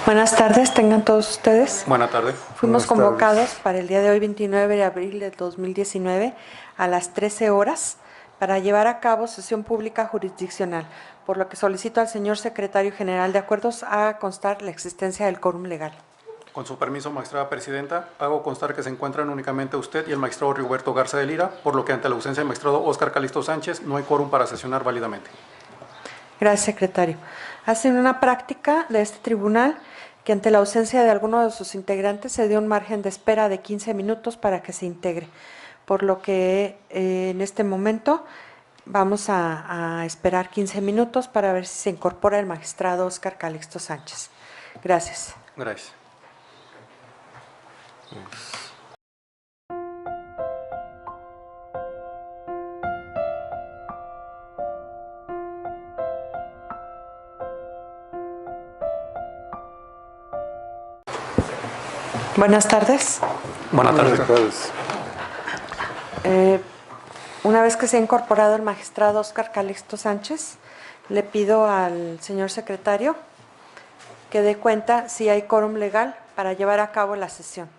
Buenas tardes, tengan todos ustedes. Buenas tardes. Fuimos convocados para el día de hoy, 29 de abril de 2019, a las 13 horas, para llevar a cabo sesión pública jurisdiccional, por lo que solicito al señor secretario general de acuerdos haga constar la existencia del quórum legal. Con su permiso, magistrada presidenta, hago constar que se encuentran únicamente usted y el magistrado Rigoberto Garza de Lira, por lo que ante la ausencia del magistrado Óscar Calixto Sánchez no hay quórum para sesionar válidamente. Gracias, secretario. Ha sido una práctica de este tribunal que ante la ausencia de alguno de sus integrantes se dio un margen de espera de 15 minutos para que se integre, por lo que en este momento vamos a esperar 15 minutos para ver si se incorpora el magistrado Óscar Calixto Sánchez. Gracias. Gracias. Buenas tardes. Buenas tardes. Una vez que se ha incorporado el magistrado Óscar Calixto Sánchez, le pido al señor secretario que dé cuenta si hay quórum legal para llevar a cabo la sesión.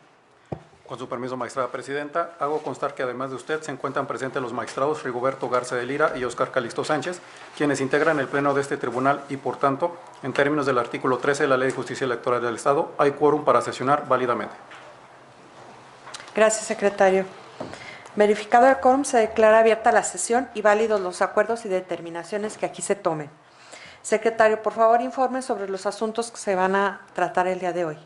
Con su permiso, magistrada presidenta, hago constar que además de usted se encuentran presentes los magistrados Rigoberto Garza de Lira y Óscar Calixto Sánchez, quienes integran el pleno de este tribunal y, por tanto, en términos del artículo 13 de la Ley de Justicia Electoral del Estado, hay quórum para sesionar válidamente. Gracias, secretario. Verificado el quórum, se declara abierta la sesión y válidos los acuerdos y determinaciones que aquí se tomen. Secretario, por favor, informe sobre los asuntos que se van a tratar el día de hoy.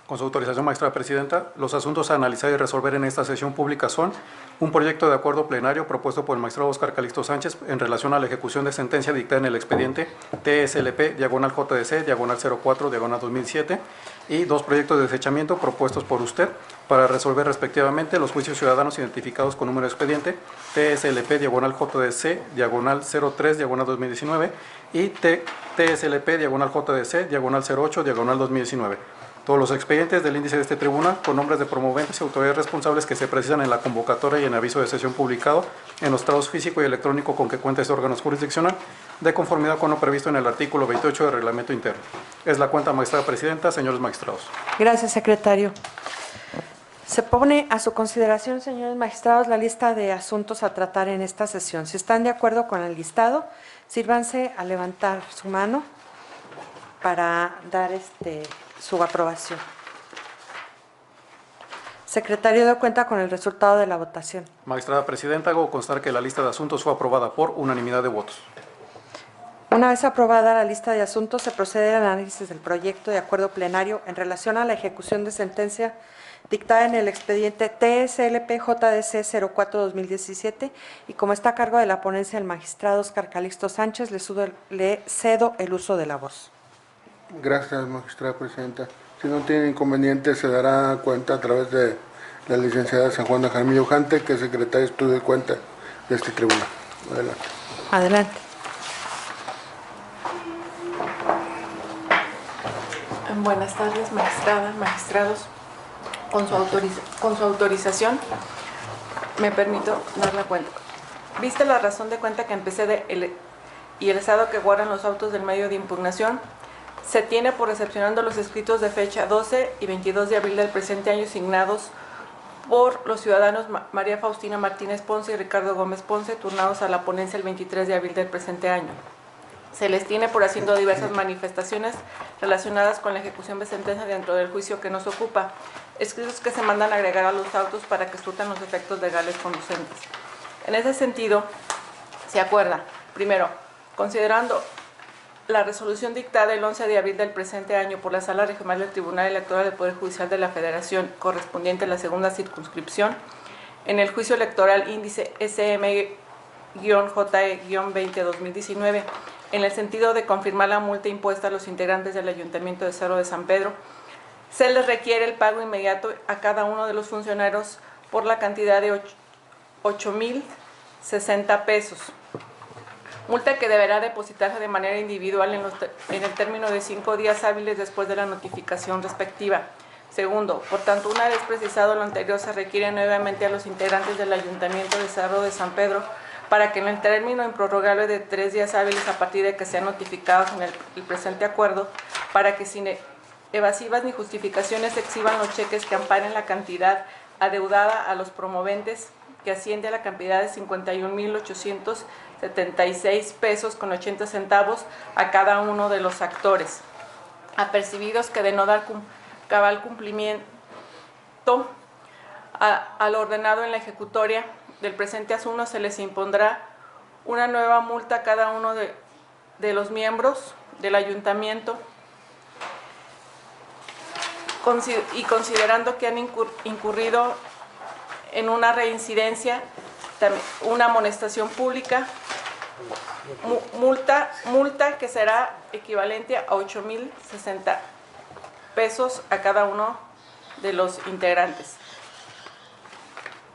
Con su autorización, magistrada presidenta, los asuntos a analizar y resolver en esta sesión pública son un proyecto de acuerdo plenario propuesto por el magistrado Óscar Calixto Sánchez en relación a la ejecución de sentencia dictada en el expediente TSLP/JDC/04/2007 y dos proyectos de desechamiento propuestos por usted para resolver respectivamente los juicios ciudadanos identificados con número de expediente TSLP/JDC/03/2019 y TSLP/JDC/08/2019. Todos los expedientes del índice de este tribunal con nombres de promoventes y autoridades responsables que se precisan en la convocatoria y en aviso de sesión publicado en los trados físico y electrónico con que cuenta este órgano jurisdiccional, de conformidad con lo previsto en el artículo 28 del reglamento interno. Es la cuenta, magistrada presidenta, señores magistrados. Gracias, secretario. Se pone a su consideración, señores magistrados, la lista de asuntos a tratar en esta sesión. Si están de acuerdo con el listado, sírvanse a levantar su mano para dar su aprobación. Secretario, da cuenta con el resultado de la votación. Magistrada presidenta, hago constar que la lista de asuntos fue aprobada por unanimidad de votos. Una vez aprobada la lista de asuntos, se procede al análisis del proyecto de acuerdo plenario en relación a la ejecución de sentencia dictada en el expediente TSLP/JDC/04/2017 y como está a cargo de la ponencia del magistrado Óscar Calixto Sánchez, le cedo el uso de la voz. Gracias, magistrada presidenta. Si no tiene inconveniente, se dará cuenta a través de la licenciada San Juana Jaramillo Jante, que es secretaria de estudio y cuenta de este tribunal. Adelante. Adelante. Buenas tardes, magistrada, magistrados. Con su autorización, me permito dar la cuenta. Vista la razón de cuenta que empecé y el estado que guardan los autos del medio de impugnación, se tiene por recepcionando los escritos de fecha 12 y 22 de abril del presente año signados por los ciudadanos María Faustina Martínez Ponce y Ricardo Gómez Ponce, turnados a la ponencia el 23 de abril del presente año. Se les tiene por haciendo diversas manifestaciones relacionadas con la ejecución de sentencia dentro del juicio que nos ocupa, escritos que se mandan a agregar a los autos para que surtan los efectos legales conducentes. En ese sentido, se acuerda, primero, considerando la resolución dictada el 11 de abril del presente año por la Sala Regional del Tribunal Electoral del Poder Judicial de la Federación, correspondiente a la segunda circunscripción, en el juicio electoral índice SM-JE-20-2019, en el sentido de confirmar la multa impuesta a los integrantes del Ayuntamiento de Cerro de San Pedro, se les requiere el pago inmediato a cada uno de los funcionarios por la cantidad de 8,060 pesos. Multa que deberá depositarse de manera individual en el término de 5 días hábiles después de la notificación respectiva. Segundo, por tanto, una vez precisado lo anterior, se requiere nuevamente a los integrantes del Ayuntamiento de Cerro de San Pedro para que en el término improrrogable de 3 días hábiles a partir de que sean notificados en el presente acuerdo, para que sin evasivas ni justificaciones exhiban los cheques que amparen la cantidad adeudada a los promoventes, que asciende a la cantidad de 51,876 pesos con 80 centavos a cada uno de los actores, apercibidos que de no dar cabal cumplimiento al ordenado en la ejecutoria del presente asunto, se les impondrá una nueva multa a cada uno de los miembros del ayuntamiento, y considerando que han incurrido en una reincidencia, una amonestación pública, multa que será equivalente a 8,060 pesos a cada uno de los integrantes.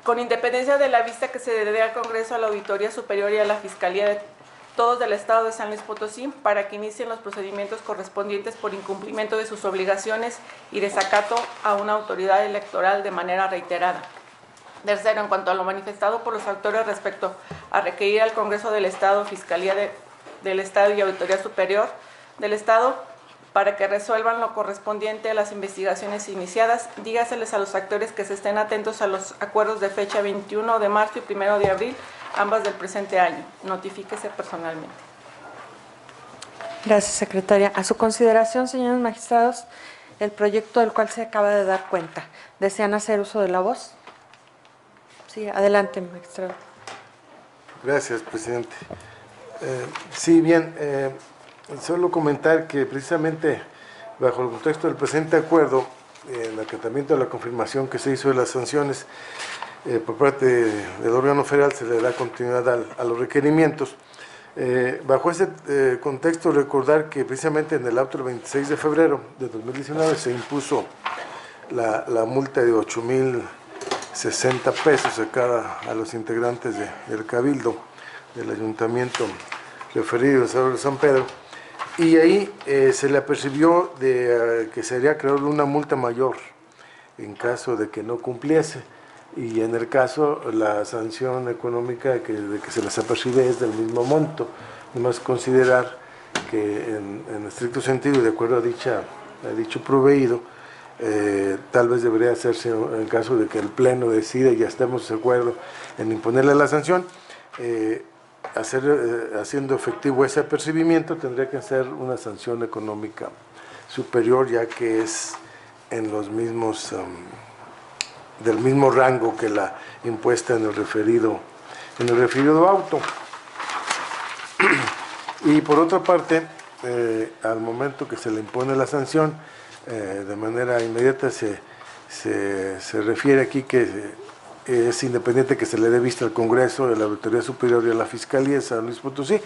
Con independencia de la vista que se dé al Congreso, a la Auditoría Superior y a la Fiscalía de todos del Estado de San Luis Potosí para que inicien los procedimientos correspondientes por incumplimiento de sus obligaciones y desacato a una autoridad electoral de manera reiterada. Tercero, en cuanto a lo manifestado por los autores respecto a requerir al Congreso del Estado, Fiscalía del Estado y Auditoría Superior del Estado para que resuelvan lo correspondiente a las investigaciones iniciadas, dígaseles a los actores que se estén atentos a los acuerdos de fecha 21 de marzo y 1 de abril, ambas del presente año. Notifíquese personalmente. Gracias, secretaria. A su consideración, señores magistrados, el proyecto del cual se acaba de dar cuenta. ¿Desean hacer uso de la voz? Sí, adelante, magistrado. Gracias, presidente. Sí, bien, solo comentar que precisamente bajo el contexto del presente acuerdo, el acatamiento de la confirmación que se hizo de las sanciones por parte del órgano federal, se le da continuidad a los requerimientos. Bajo ese contexto, recordar que precisamente en el auto del 26 de febrero de 2019 se impuso la multa de 8,060 pesos a los integrantes del Cabildo del Ayuntamiento referido de San Pedro, y ahí se le apercibió que sería creador una multa mayor en caso de que no cumpliese, y en el caso la sanción económica de que se les apercibe es del mismo monto. Además, considerar que en estricto sentido y de acuerdo a dicho proveído, tal vez debería hacerse en caso de que el Pleno decida y ya estemos de acuerdo en imponerle la sanción, haciendo efectivo ese apercibimiento, tendría que ser una sanción económica superior, ya que es en los mismos del mismo rango que la impuesta en el referido auto. Y por otra parte, al momento que se le impone la sanción, de manera inmediata se refiere aquí que es independiente que se le dé vista al Congreso, a la Auditoría Superior y a la Fiscalía de San Luis Potosí.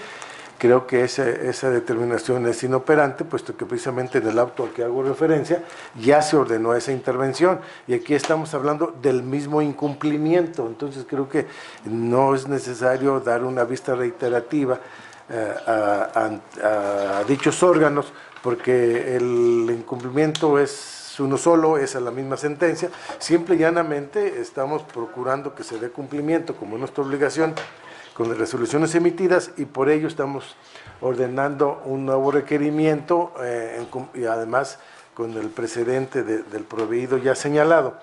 Creo que esa determinación es inoperante, puesto que precisamente en el auto al que hago referencia ya se ordenó esa intervención, y aquí estamos hablando del mismo incumplimiento. Entonces creo que no es necesario dar una vista reiterativa a dichos órganos, porque el incumplimiento es uno solo, es a la misma sentencia. Simple y llanamente estamos procurando que se dé cumplimiento, como es nuestra obligación, con las resoluciones emitidas, y por ello estamos ordenando un nuevo requerimiento y además con el precedente del proveído ya señalado,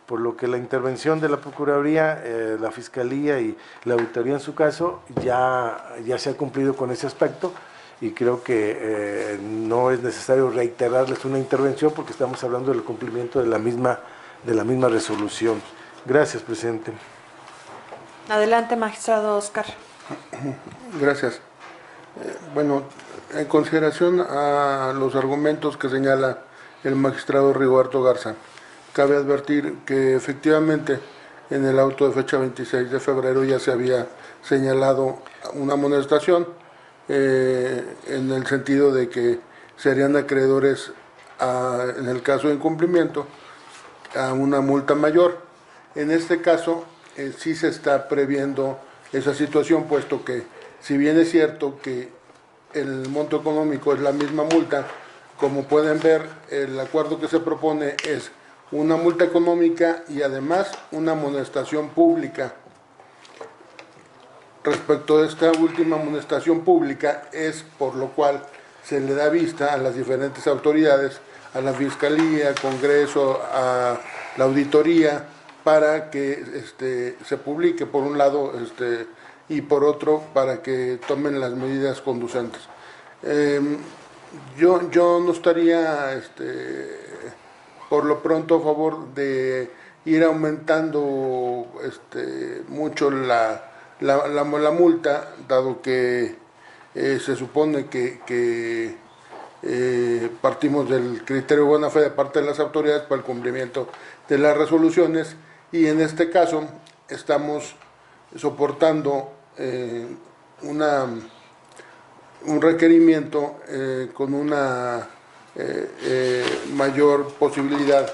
por lo que la intervención de la Procuraduría, la Fiscalía y la Auditoría en su caso ya se ha cumplido con ese aspecto, y creo que no es necesario reiterarles una intervención porque estamos hablando del cumplimiento de la misma resolución. Gracias, presidente. Adelante, magistrado Oscar. Gracias. Bueno, en consideración a los argumentos que señala el magistrado Rigoberto Garza, cabe advertir que efectivamente en el auto de fecha 26 de febrero ya se había señalado una amonestación en el sentido de que serían acreedores en el caso de incumplimiento a una multa mayor. En este caso sí se está previendo esa situación, puesto que si bien es cierto que el monto económico es la misma multa, como pueden ver, el acuerdo que se propone es una multa económica y además una amonestación pública. Respecto a esta última amonestación pública, es por lo cual se le da vista a las diferentes autoridades a la Fiscalía, Congreso, a la Auditoría, para que se publique por un lado y por otro para que tomen las medidas conducentes. Yo no estaría por lo pronto a favor de ir aumentando mucho la multa, dado que se supone que partimos del criterio de buena fe de parte de las autoridades para el cumplimiento de las resoluciones, y en este caso estamos soportando un requerimiento con una mayor posibilidad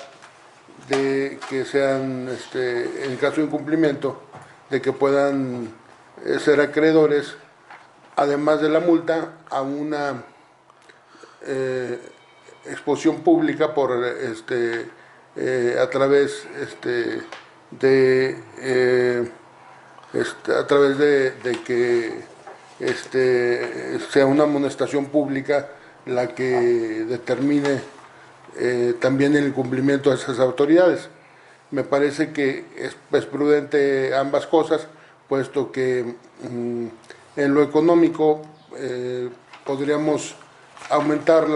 de que sean, en caso de incumplimiento, de que puedan ser acreedores, además de la multa, a una exposición pública por a través de que sea una amonestación pública la que determine también el cumplimiento de esas autoridades. Me parece que es prudente ambas cosas, puesto que en lo económico podríamos aumentar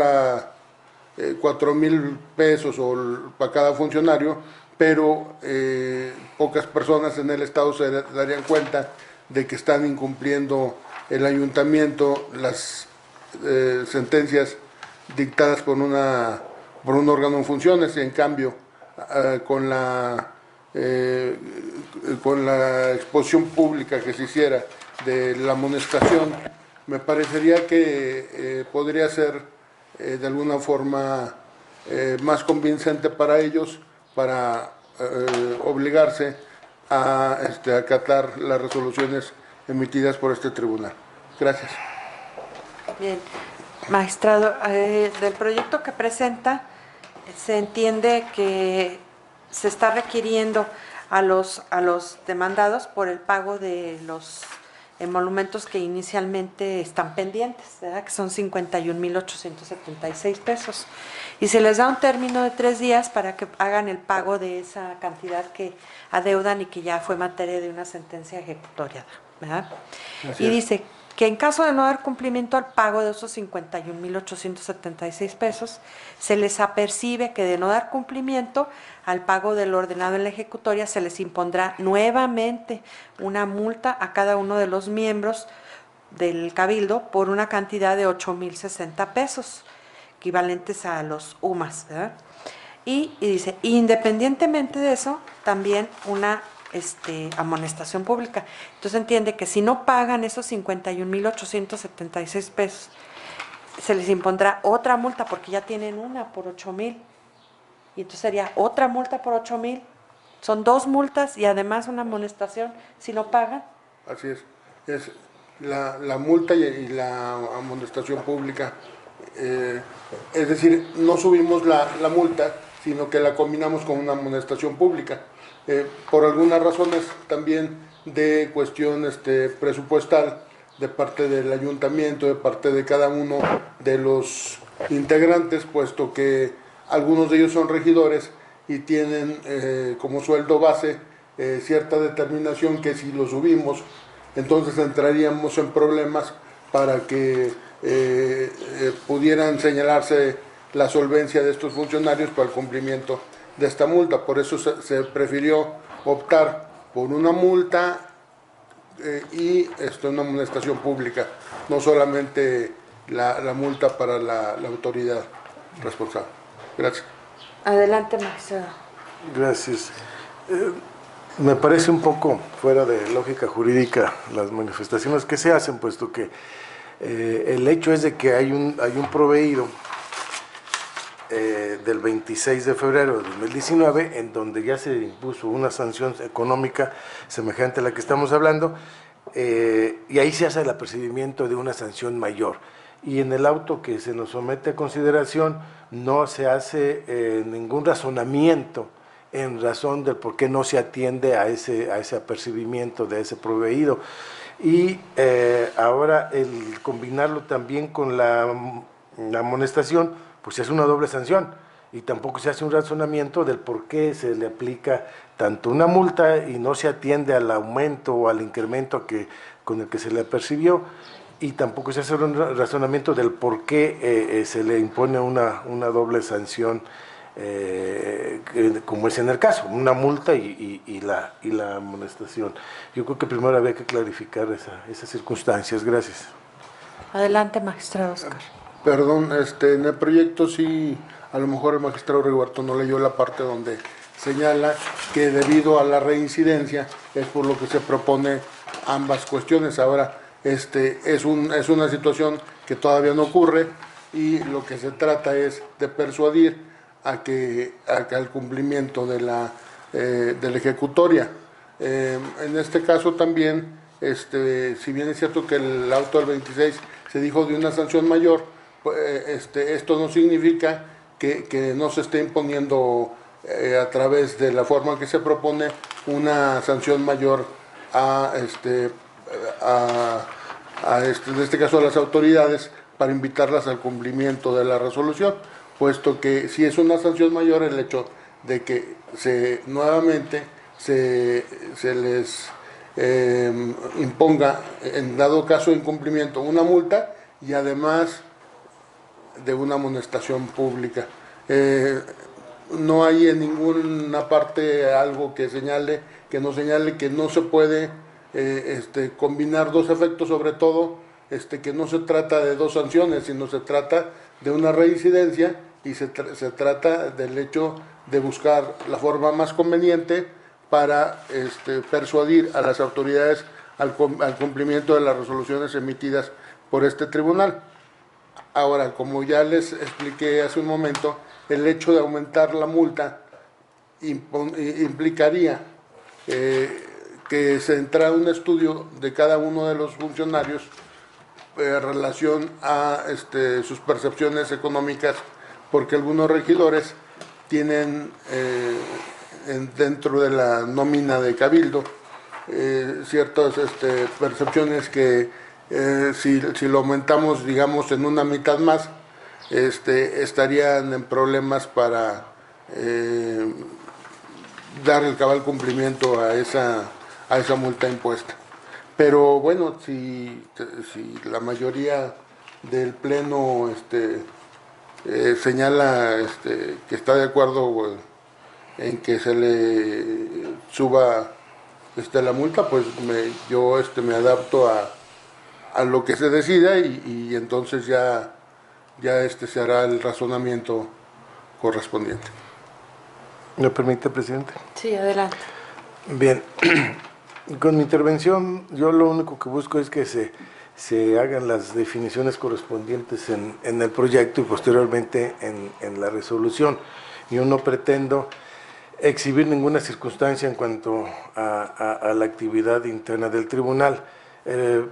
4,000 pesos para cada funcionario, pero pocas personas en el Estado se darían cuenta de que están incumpliendo el ayuntamiento las sentencias dictadas por un órgano en funciones, y en cambio con la exposición pública que se hiciera de la amonestación, me parecería que podría ser de alguna forma más convincente para ellos, para obligarse a acatar las resoluciones emitidas por este tribunal. Gracias. Bien, magistrado, del proyecto que presenta se entiende que se está requiriendo a los demandados por el pago de los emolumentos que inicialmente están pendientes, ¿verdad? Que son 51,876 pesos. Y se les da un término de 3 días para que hagan el pago de esa cantidad que adeudan y que ya fue materia de una sentencia ejecutoria, ¿verdad? Y dice que en caso de no dar cumplimiento al pago de esos 51,876 pesos, se les apercibe que de no dar cumplimiento al pago del ordenado en la ejecutoria, se les impondrá nuevamente una multa a cada uno de los miembros del Cabildo por una cantidad de 8,060 pesos, equivalentes a los UMAS, ¿verdad? Y dice, independientemente de eso, también una amonestación pública. Entonces entiende que si no pagan esos 51,876 pesos, se les impondrá otra multa, porque ya tienen una por 8,000, y entonces sería otra multa por 8,000. Son 2 multas y además una amonestación si no pagan. Así es la multa y la amonestación pública. Es decir, no subimos la multa, sino que la combinamos con una amonestación pública. Por algunas razones también de cuestión presupuestal, de parte del ayuntamiento, de parte de cada uno de los integrantes, puesto que algunos de ellos son regidores y tienen como sueldo base cierta determinación que si lo subimos, entonces entraríamos en problemas para que pudieran señalarse la solvencia de estos funcionarios para el cumplimiento de esta multa. Por eso se prefirió optar por una multa y una amonestación pública, no solamente la multa para la autoridad responsable. Gracias. Adelante, magistrado. Gracias. Me parece un poco fuera de lógica jurídica las manifestaciones que se hacen, puesto que el hecho es de que hay un proveído del 26 de febrero de 2019, en donde ya se impuso una sanción económica semejante a la que estamos hablando, y ahí se hace el apercibimiento de una sanción mayor. Y en el auto que se nos somete a consideración no se hace ningún razonamiento en razón del por qué no se atiende a ese apercibimiento de ese proveído. Y ahora el combinarlo también con la amonestación, pues es una doble sanción. y tampoco se hace un razonamiento del por qué se le aplica tanto una multa y no se atiende al aumento o al incremento con el que se le percibió, y tampoco se hace un razonamiento del por qué se le impone una doble sanción, como es en el caso, una multa y la amonestación. Yo creo que primero había que clarificar esas circunstancias. Gracias. Adelante, magistrado Oscar. Perdón, en el proyecto sí, a lo mejor el magistrado Rigoberto no leyó la parte donde señala que debido a la reincidencia es por lo que se propone ambas cuestiones. Ahora, es una situación que todavía no ocurre y lo que se trata es de persuadir al cumplimiento de la ejecutoria. En este caso también, si bien es cierto que el auto del 26 se dijo de una sanción mayor, pues, esto no significa que no se esté imponiendo a través de la forma que se propone una sanción mayor en este caso a las autoridades, para invitarlas al cumplimiento de la resolución, puesto que si es una sanción mayor el hecho de que nuevamente se les imponga, en dado caso de incumplimiento, una multa y además de una amonestación pública. No hay en ninguna parte algo que no señale que no se puede combinar dos efectos, sobre todo que no se trata de dos sanciones, sino se trata de una reincidencia y se trata del hecho de buscar la forma más conveniente para persuadir a las autoridades al cumplimiento de las resoluciones emitidas por este tribunal. Ahora, como ya les expliqué hace un momento, el hecho de aumentar la multa implicaría que se entrara un estudio de cada uno de los funcionarios en relación a sus percepciones económicas, porque algunos regidores tienen dentro de la nómina de cabildo ciertas percepciones que si lo aumentamos, digamos, en una mitad más, estarían en problemas para dar el cabal cumplimiento a esa multa impuesta. Pero bueno, si la mayoría del pleno señala que está de acuerdo en que se le suba la multa, pues yo me adapto a lo que se decida y entonces ya se hará el razonamiento correspondiente. ¿Me permite, presidente? Sí, adelante. Bien, con mi intervención yo lo único que busco es que se hagan las definiciones correspondientes en el proyecto y posteriormente en la resolución. Yo no pretendo exhibir ninguna circunstancia en cuanto a la actividad interna del tribunal,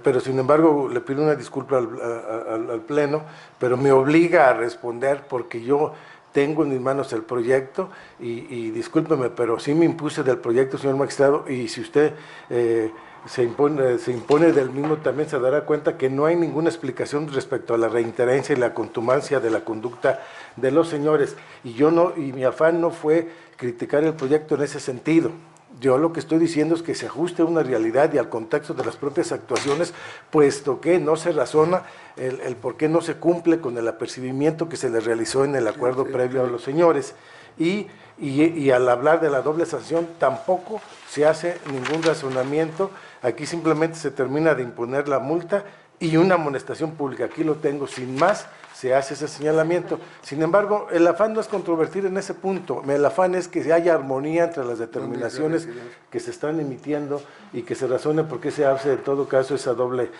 pero sin embargo le pido una disculpa al Pleno, pero me obliga a responder porque yo tengo en mis manos el proyecto y discúlpeme, pero sí me impuse del proyecto, señor magistrado, y si usted se impone del mismo, también se dará cuenta que no hay ninguna explicación respecto a la reiterancia y la contumacia de la conducta de los señores, y mi afán no fue criticar el proyecto en ese sentido. Yo lo que estoy diciendo es que se ajuste a una realidad y al contexto de las propias actuaciones, puesto que no se razona el por qué no se cumple con el apercibimiento que se le realizó en el acuerdo previo a los señores. Y al hablar de la doble sanción tampoco se hace ningún razonamiento. Aquí simplemente se termina de imponer la multa y una amonestación pública. Aquí lo tengo, sin más se hace ese señalamiento. Sin embargo, el afán no es controvertir en ese punto, el afán es que haya armonía entre las determinaciones que se están emitiendo y que se razone por qué se hace en todo caso esa doble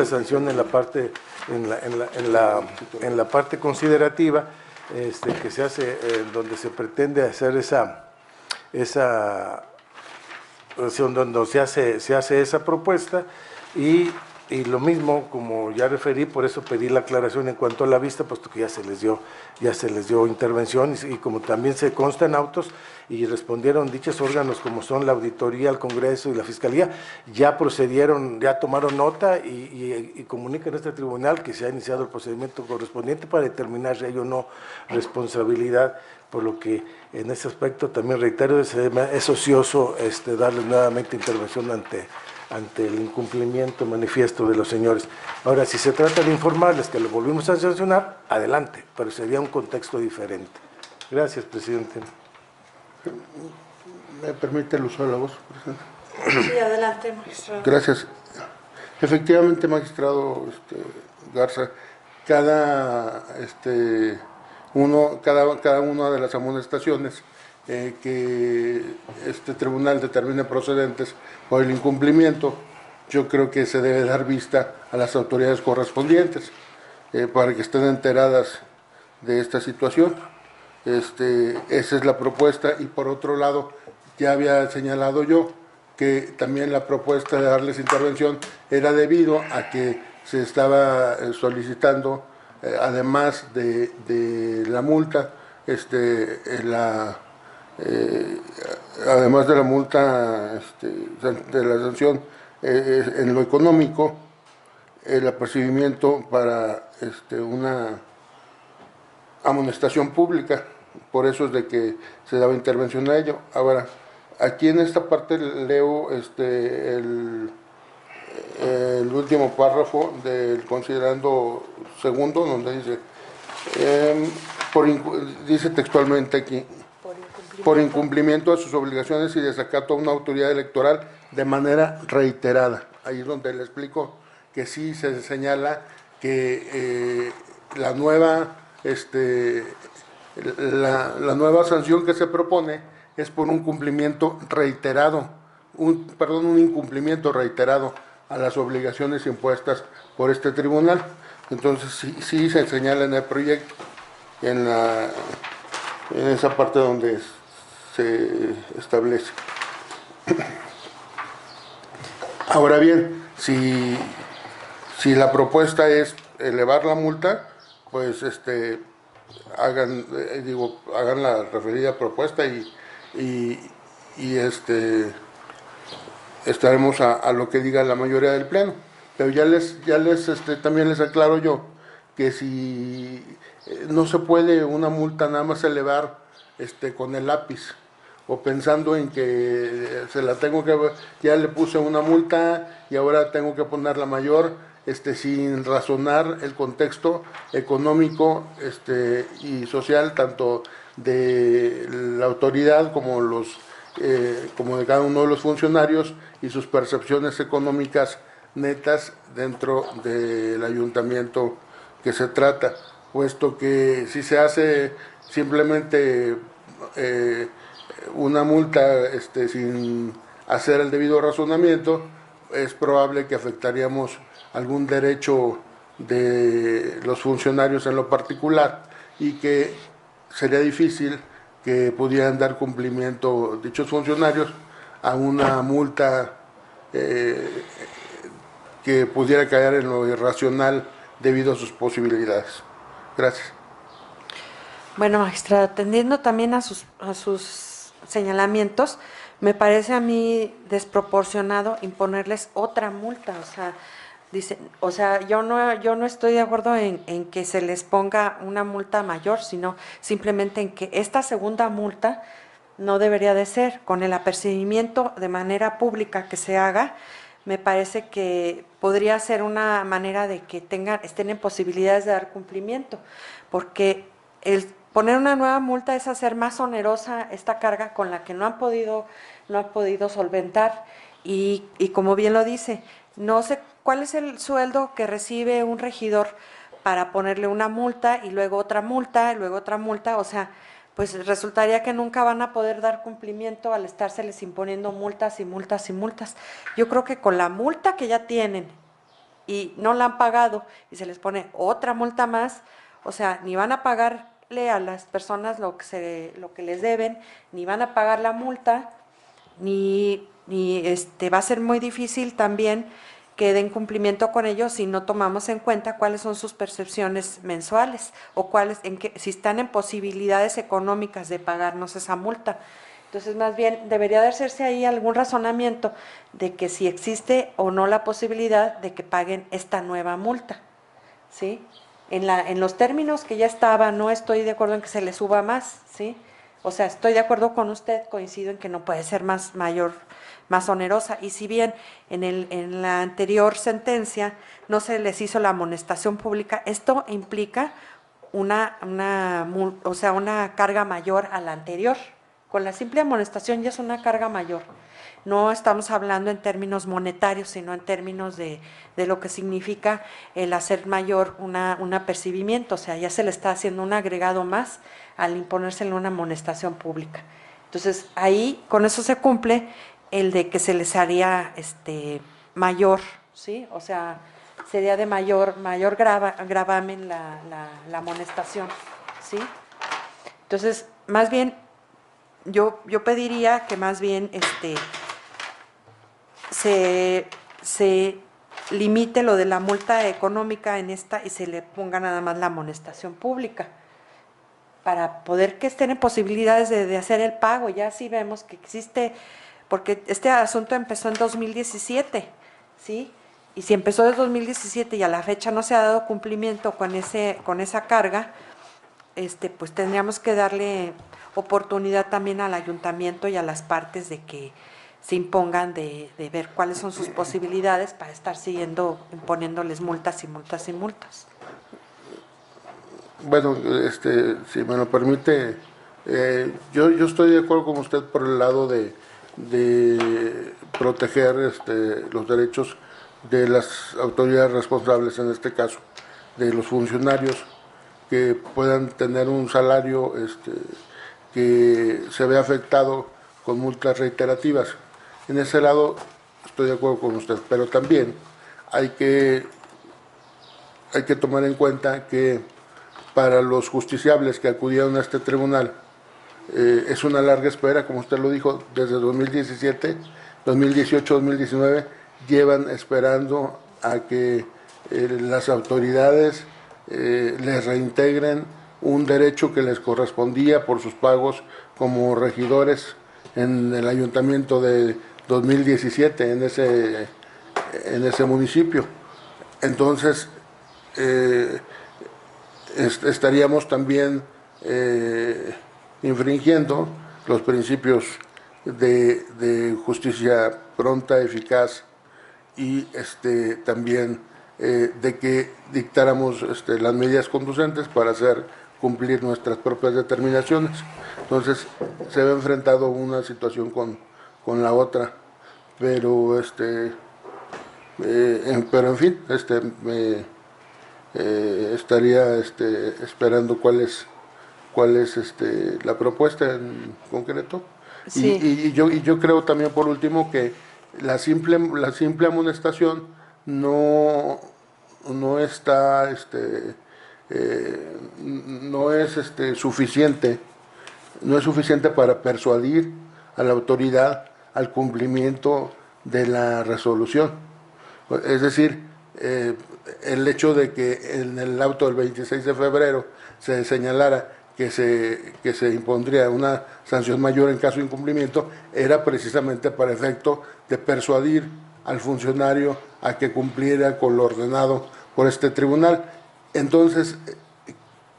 sanción en la parte considerativa, que se hace donde se pretende hacer donde se hace esa propuesta, y Y lo mismo, como ya referí, por eso pedí la aclaración en cuanto a la vista, puesto que ya se les dio intervención, y como también se consta en autos, y respondieron dichos órganos como son la auditoría, el Congreso y la Fiscalía, ya procedieron, ya tomaron nota y comunican a este tribunal que se ha iniciado el procedimiento correspondiente para determinar si hay o no responsabilidad, por lo que en ese aspecto también reitero, es ocioso darles nuevamente intervención ante el incumplimiento manifiesto de los señores. Ahora, si se trata de informarles que lo volvimos a sancionar, adelante, pero sería un contexto diferente. Gracias, presidente. ¿Me permite el uso de la voz, presidente? Sí, adelante, magistrado. Gracias. Efectivamente, magistrado Garza, cada una de las amonestaciones que este tribunal determine procedentes por el incumplimiento, yo creo que se debe dar vista a las autoridades correspondientes para que estén enteradas de esta situación. Esa es la propuesta, y por otro lado, ya había señalado yo que también la propuesta de darles intervención era debido a que se estaba solicitando, además de la multa, además de la multa, de la sanción en lo económico, el apercibimiento para una amonestación pública. Por eso es de que se daba intervención a ello. Ahora, aquí en esta parte leo el último párrafo del considerando segundo, donde dice, dice textualmente aquí, por incumplimiento de sus obligaciones y desacato a una autoridad electoral de manera reiterada. Ahí es donde le explico que sí se señala que la nueva sanción que se propone es por un cumplimiento reiterado, un incumplimiento reiterado a las obligaciones impuestas por este tribunal. Entonces sí se señala en el proyecto, en esa parte donde se establece. Ahora bien, si la propuesta es elevar la multa, pues hagan la referida propuesta y estaremos a lo que diga la mayoría del pleno. Pero también les aclaro yo que si no se puede una multa nada más elevar con el lápiz, o pensando en que ya le puse una multa y ahora tengo que ponerla mayor, sin razonar el contexto económico y social, tanto de la autoridad como de cada uno de los funcionarios, y sus percepciones económicas netas dentro del ayuntamiento que se trata, puesto que si se hace simplemente una multa sin hacer el debido razonamiento, es probable que afectaríamos algún derecho de los funcionarios en lo particular, y que sería difícil que pudieran dar cumplimiento dichos funcionarios a una multa que pudiera caer en lo irracional debido a sus posibilidades. Gracias. Bueno, magistrado, atendiendo también a sus señalamientos, me parece a mí desproporcionado imponerles otra multa. Yo no estoy de acuerdo en que se les ponga una multa mayor, sino simplemente en que esta segunda multa no debería de ser. Con el apercibimiento de manera pública que se haga, me parece que podría ser una manera de que estén en posibilidades de dar cumplimiento, porque el poner una nueva multa es hacer más onerosa esta carga con la que no han podido solventar, y como bien lo dice, no sé cuál es el sueldo que recibe un regidor para ponerle una multa y luego otra multa y luego otra multa. Pues resultaría que nunca van a poder dar cumplimiento al estárseles imponiendo multas y multas y multas. Yo creo que con la multa que ya tienen y no la han pagado y se les pone otra multa más, ni van a pagarle a las personas lo que les deben, ni van a pagar la multa, ni va a ser muy difícil también que den cumplimiento con ellos si no tomamos en cuenta cuáles son sus percepciones mensuales o si están en posibilidades económicas de pagarnos esa multa. Entonces, más bien, debería de hacerse ahí algún razonamiento de que si existe o no la posibilidad de que paguen esta nueva multa, ¿sí? En los términos que ya estaba, no estoy de acuerdo en que se le suba más, ¿sí? O sea, estoy de acuerdo con usted, coincido en que no puede ser más onerosa. Y si bien en la anterior sentencia no se les hizo la amonestación pública, esto implica una carga mayor a la anterior. Con la simple amonestación ya es una carga mayor. No estamos hablando en términos monetarios, sino en términos de lo que significa el hacer mayor un apercibimiento. O sea, ya se le está haciendo un agregado más al imponérsele una amonestación pública. Entonces, ahí con eso se cumple el de que se les haría mayor, ¿sí? O sea, sería de mayor gravamen la amonestación, ¿sí? Entonces, más bien, yo pediría que más bien se limite lo de la multa económica en esta y se le ponga nada más la amonestación pública para poder que estén en posibilidades de hacer el pago. Ya sí vemos que existe, porque este asunto empezó en 2017, ¿sí? Y si empezó desde 2017 y a la fecha no se ha dado cumplimiento con esa carga, pues tendríamos que darle oportunidad también al ayuntamiento y a las partes de que se impongan de ver cuáles son sus posibilidades para estar imponiéndoles multas y multas y multas. Bueno, si me lo permite, yo estoy de acuerdo con usted por el lado de proteger los derechos de las autoridades responsables, en este caso, de los funcionarios que puedan tener un salario que se ve afectado con multas reiterativas. En ese lado estoy de acuerdo con usted, pero también hay que tomar en cuenta que para los justiciables que acudieron a este tribunal es una larga espera, como usted lo dijo, desde 2017, 2018, 2019, llevan esperando a que las autoridades les reintegren un derecho que les correspondía por sus pagos como regidores en el ayuntamiento de 2017, en ese municipio. Entonces, estaríamos también infringiendo los principios de justicia pronta, eficaz y también de que dictáramos las medidas conducentes para hacer cumplir nuestras propias determinaciones. Entonces se ve enfrentado una situación con la otra, pero en fin, estaría esperando cuál es la propuesta en concreto. Sí. Y yo creo también, por último, que la simple amonestación no está no es suficiente, no es suficiente para persuadir a la autoridad al cumplimiento de la resolución. Es decir, el hecho de que en el auto del 26 de febrero se señalara que se impondría una sanción mayor en caso de incumplimiento era precisamente para efecto de persuadir al funcionario a que cumpliera con lo ordenado por este tribunal. Entonces,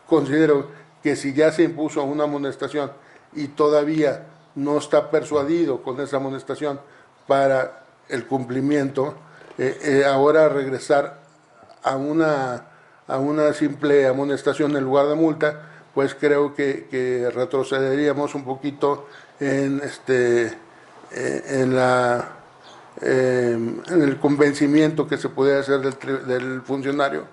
considero que si ya se impuso una amonestación y todavía no está persuadido con esa amonestación para el cumplimiento, ahora regresar a una simple amonestación en lugar de multa, pues creo que retrocederíamos un poquito en el convencimiento que se puede hacer del funcionario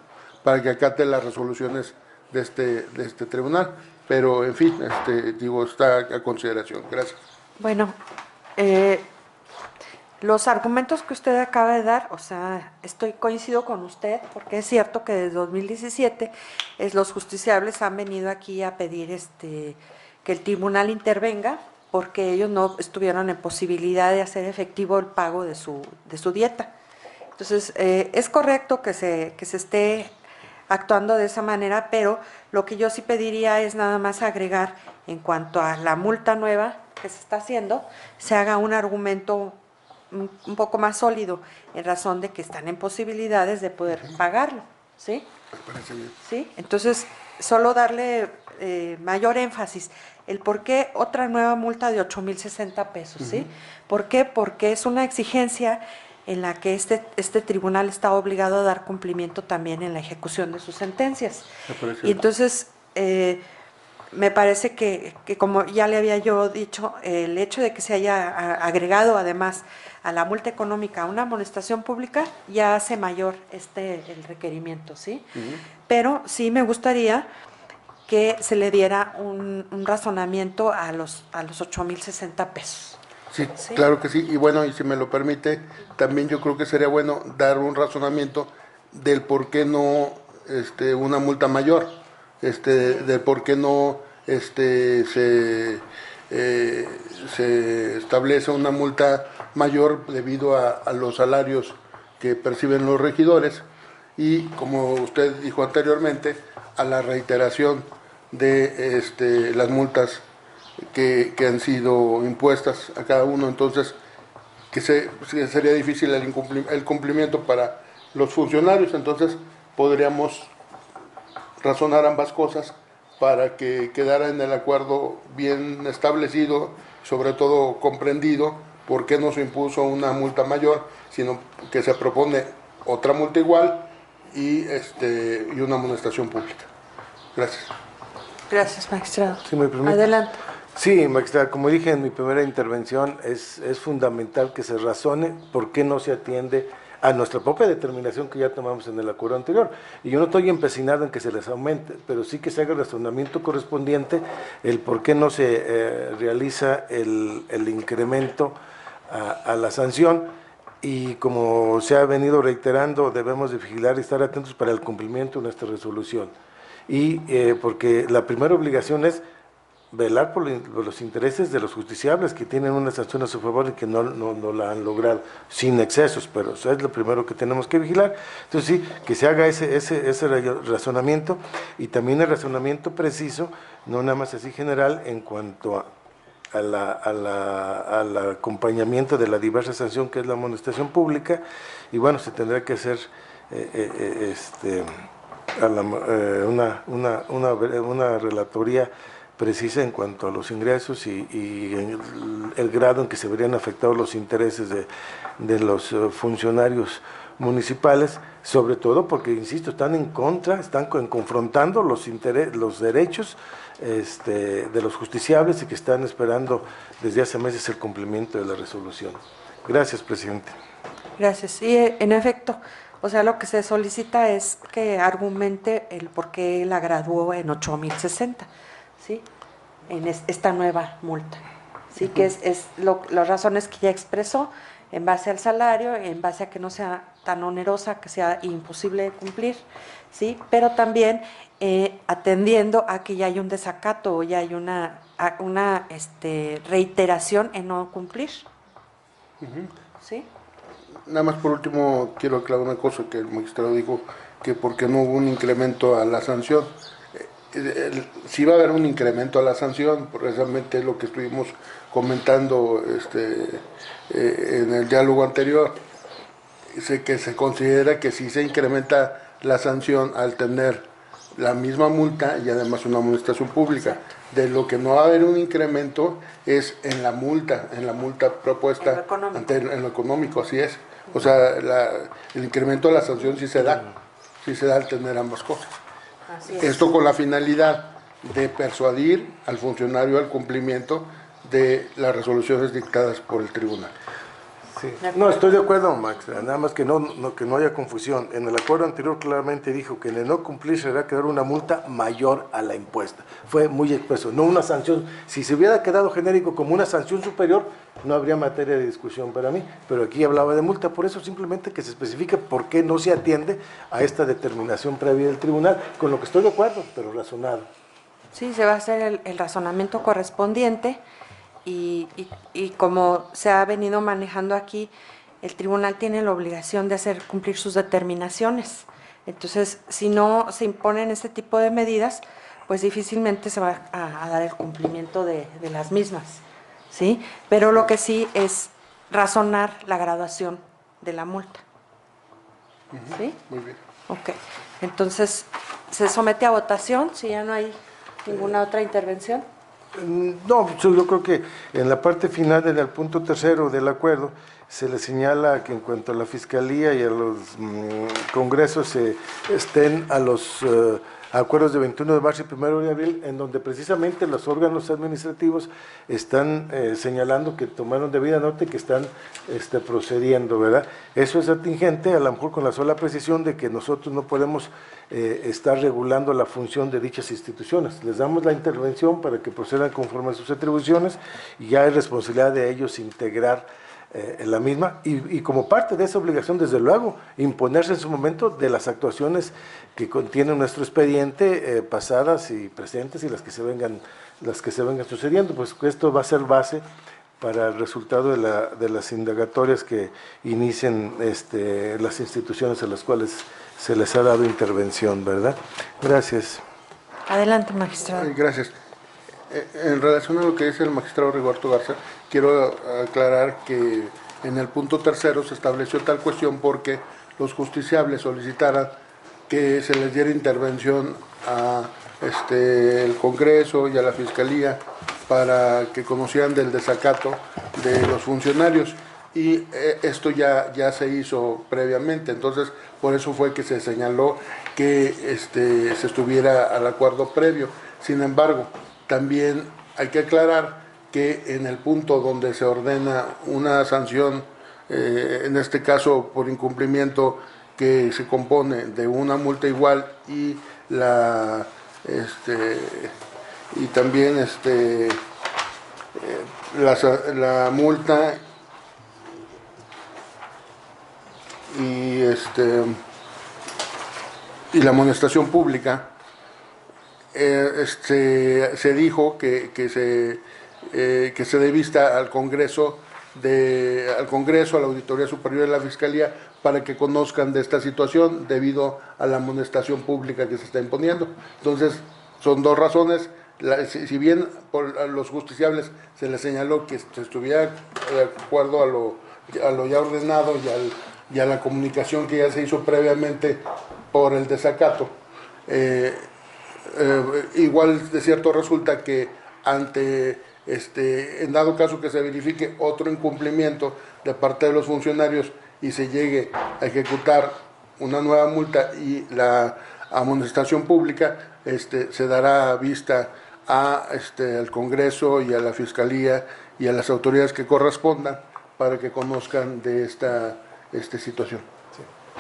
para que acate las resoluciones de este tribunal. Pero, en fin, está a consideración. Gracias. Bueno, los argumentos que usted acaba de dar, o sea, coincido con usted, porque es cierto que desde 2017 los justiciables han venido aquí a pedir que el tribunal intervenga, porque ellos no estuvieron en posibilidad de hacer efectivo el pago de su dieta. Entonces, es correcto que se esté actuando de esa manera, pero lo que yo sí pediría es nada más agregar en cuanto a la multa nueva que se está haciendo, se haga un argumento un poco más sólido en razón de que están en posibilidades de poder pagarlo, ¿sí? Me parece bien. ¿Sí? Entonces, solo darle mayor énfasis. El por qué otra nueva multa de 8,060 pesos, ¿sí? ¿Por qué? Porque es una exigencia en la que este tribunal está obligado a dar cumplimiento también en la ejecución de sus sentencias. Me parece Y bien. entonces, me parece que como ya le había yo dicho, el hecho de que se haya agregado además a la multa económica una amonestación pública ya hace mayor el requerimiento, ¿sí? Pero sí me gustaría que se le diera un razonamiento a los 8,060 pesos. Sí, ¿Sí? claro que sí. Y bueno, y si me lo permite, también yo creo que sería bueno dar un razonamiento del por qué no una multa mayor, del por qué no se establece una multa mayor debido a los salarios que perciben los regidores y, como usted dijo anteriormente, a la reiteración de las multas que han sido impuestas a cada uno. Entonces, que sería difícil el cumplimiento para los funcionarios. Entonces, podríamos razonar ambas cosas para que quedara en el acuerdo bien establecido, sobre todo comprendido, por qué no se impuso una multa mayor, sino que se propone otra multa igual y una amonestación pública. Gracias. Gracias, magistrado. Si me permite. Adelante. Sí, magistrada, como dije en mi primera intervención, es fundamental que se razone por qué no se atiende a nuestra propia determinación que ya tomamos en el acuerdo anterior. Y yo no estoy empecinado en que se les aumente, pero sí que se haga el razonamiento correspondiente, el por qué no se realiza el incremento a la sanción. Y como se ha venido reiterando, debemos de vigilar y estar atentos para el cumplimiento de nuestra resolución. Y porque la primera obligación es velar por los intereses de los justiciables que tienen una sanción a su favor y que no la han logrado, sin excesos, pero eso es lo primero que tenemos que vigilar. Entonces sí, que se haga ese razonamiento y también el razonamiento preciso, no nada más así general, en cuanto al acompañamiento de la diversa sanción que es la amonestación pública. Y bueno, se tendrá que hacer una relatoría precisa en cuanto a los ingresos y el grado en que se verían afectados los intereses de los funcionarios municipales, sobre todo porque, insisto, están en contra, están confrontando los derechos de los justiciables y que están esperando desde hace meses el cumplimiento de la resolución. Gracias, presidente. Gracias. Y en efecto, o sea, lo que se solicita es que argumente el por qué la graduó en 8,060, ¿sí? En esta nueva multa, ¿sí? Que es las razones que ya expresó, en base al salario, en base a que no sea tan onerosa, que sea imposible de cumplir, ¿sí? Pero también atendiendo a que ya hay un desacato o ya hay una reiteración en no cumplir, ¿sí? Nada más por último quiero aclarar una cosa que el magistrado dijo, que porque no hubo un incremento a la sanción. Sí va a haber un incremento a la sanción, precisamente lo que estuvimos comentando en el diálogo anterior, que se considera que sí se incrementa la sanción al tener la misma multa y además una amonestación pública. De lo que no va a haber un incremento es en la multa propuesta en lo económico, así es. O sea, el incremento de la sanción sí se da al tener ambas cosas. Esto con la finalidad de persuadir al funcionario al cumplimiento de las resoluciones dictadas por el tribunal. Sí. No, estoy de acuerdo, Max, nada más que no haya confusión. En el acuerdo anterior claramente dijo que en el no cumplir se deberá quedar una multa mayor a la impuesta. Fue muy expreso, no una sanción. Si se hubiera quedado genérico como una sanción superior, no habría materia de discusión para mí, pero aquí hablaba de multa, por eso simplemente que se especifique por qué no se atiende a esta determinación previa del tribunal, con lo que estoy de acuerdo, pero razonado. Sí, se va a hacer el razonamiento correspondiente y como se ha venido manejando aquí, el tribunal tiene la obligación de hacer cumplir sus determinaciones. Entonces, si no se imponen este tipo de medidas, pues difícilmente se va a dar el cumplimiento de las mismas, ¿sí? Pero lo que sí es razonar la graduación de la multa. ¿Sí? Muy bien. Ok. Entonces, se somete a votación, si ya no hay ninguna otra intervención. No, yo creo que en la parte final, en el punto tercero del acuerdo, se le señala que en cuanto a la Fiscalía y a los congresos estén a los acuerdos de 21 de marzo y 1 de abril, en donde precisamente los órganos administrativos están señalando que tomaron debida nota y que están procediendo, ¿verdad? Eso es atingente, a lo mejor con la sola precisión de que nosotros no podemos estar regulando la función de dichas instituciones. Les damos la intervención para que procedan conforme a sus atribuciones y ya es responsabilidad de ellos integrar la misma y como parte de esa obligación, desde luego, imponerse en su momento de las actuaciones que contiene nuestro expediente, pasadas y presentes y las que se vengan sucediendo, pues esto va a ser base para el resultado de las indagatorias que inicien las instituciones a las cuales se les ha dado intervención, ¿verdad? Gracias. Adelante, magistrado. Gracias. En relación a lo que dice el magistrado Rigoberto Garza, quiero aclarar que en el punto tercero se estableció tal cuestión porque los justiciables solicitaran que se les diera intervención a el Congreso y a la Fiscalía para que conocieran del desacato de los funcionarios, y esto ya se hizo previamente. Entonces por eso fue que se señaló que se estuviera al acuerdo previo. Sin embargo, también hay que aclarar que en el punto donde se ordena una sanción, en este caso por incumplimiento, que se compone de una multa igual y también la multa y la amonestación pública, se dijo que se dé vista al Congreso, a la Auditoría Superior de la Fiscalía, para que conozcan de esta situación debido a la amonestación pública que se está imponiendo. Entonces, son dos razones. Si bien por los justiciables se les señaló que se estuviera de acuerdo a lo ya ordenado y a la comunicación que ya se hizo previamente por el desacato, igual de cierto resulta que en dado caso que se verifique otro incumplimiento de parte de los funcionarios y se llegue a ejecutar una nueva multa y la amonestación pública, se dará vista al Congreso y a la Fiscalía y a las autoridades que correspondan para que conozcan de esta situación.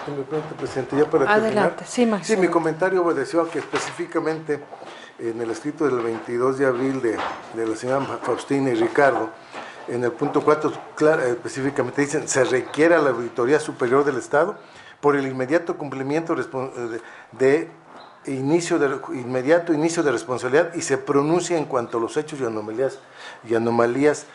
Si me permite, presidente, ya para Adelante, terminar. sí, magistrado. Sí, mi comentario obedeció a que específicamente en el escrito del 22 de abril de la señora Faustina y Ricardo, en el punto 4, específicamente dicen: se requiere a la Auditoría Superior del Estado por el inmediato cumplimiento de inicio de responsabilidad y se pronuncia en cuanto a los hechos y anomalías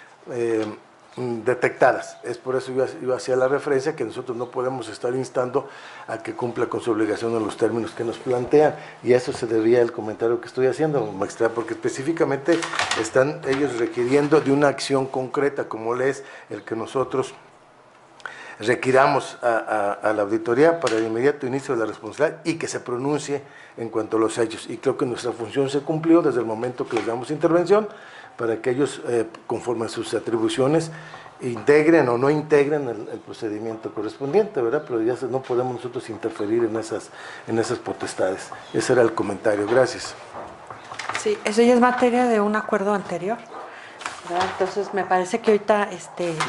detectadas. Es por eso yo hacía la referencia que nosotros no podemos estar instando a que cumpla con su obligación en los términos que nos plantean, y a eso se debía el comentario que estoy haciendo, magistrado, porque específicamente están ellos requiriendo de una acción concreta, como es el que nosotros requiramos a la auditoría para el inmediato inicio de la responsabilidad y que se pronuncie en cuanto a los hechos. Y creo que nuestra función se cumplió desde el momento que les damos intervención, para que ellos, conforme a sus atribuciones, integren o no integren el procedimiento correspondiente, ¿verdad? Pero ya no podemos nosotros interferir en esas potestades. Ese era el comentario. Gracias. Sí, eso ya es materia de un acuerdo anterior, ¿verdad? Entonces me parece que ahorita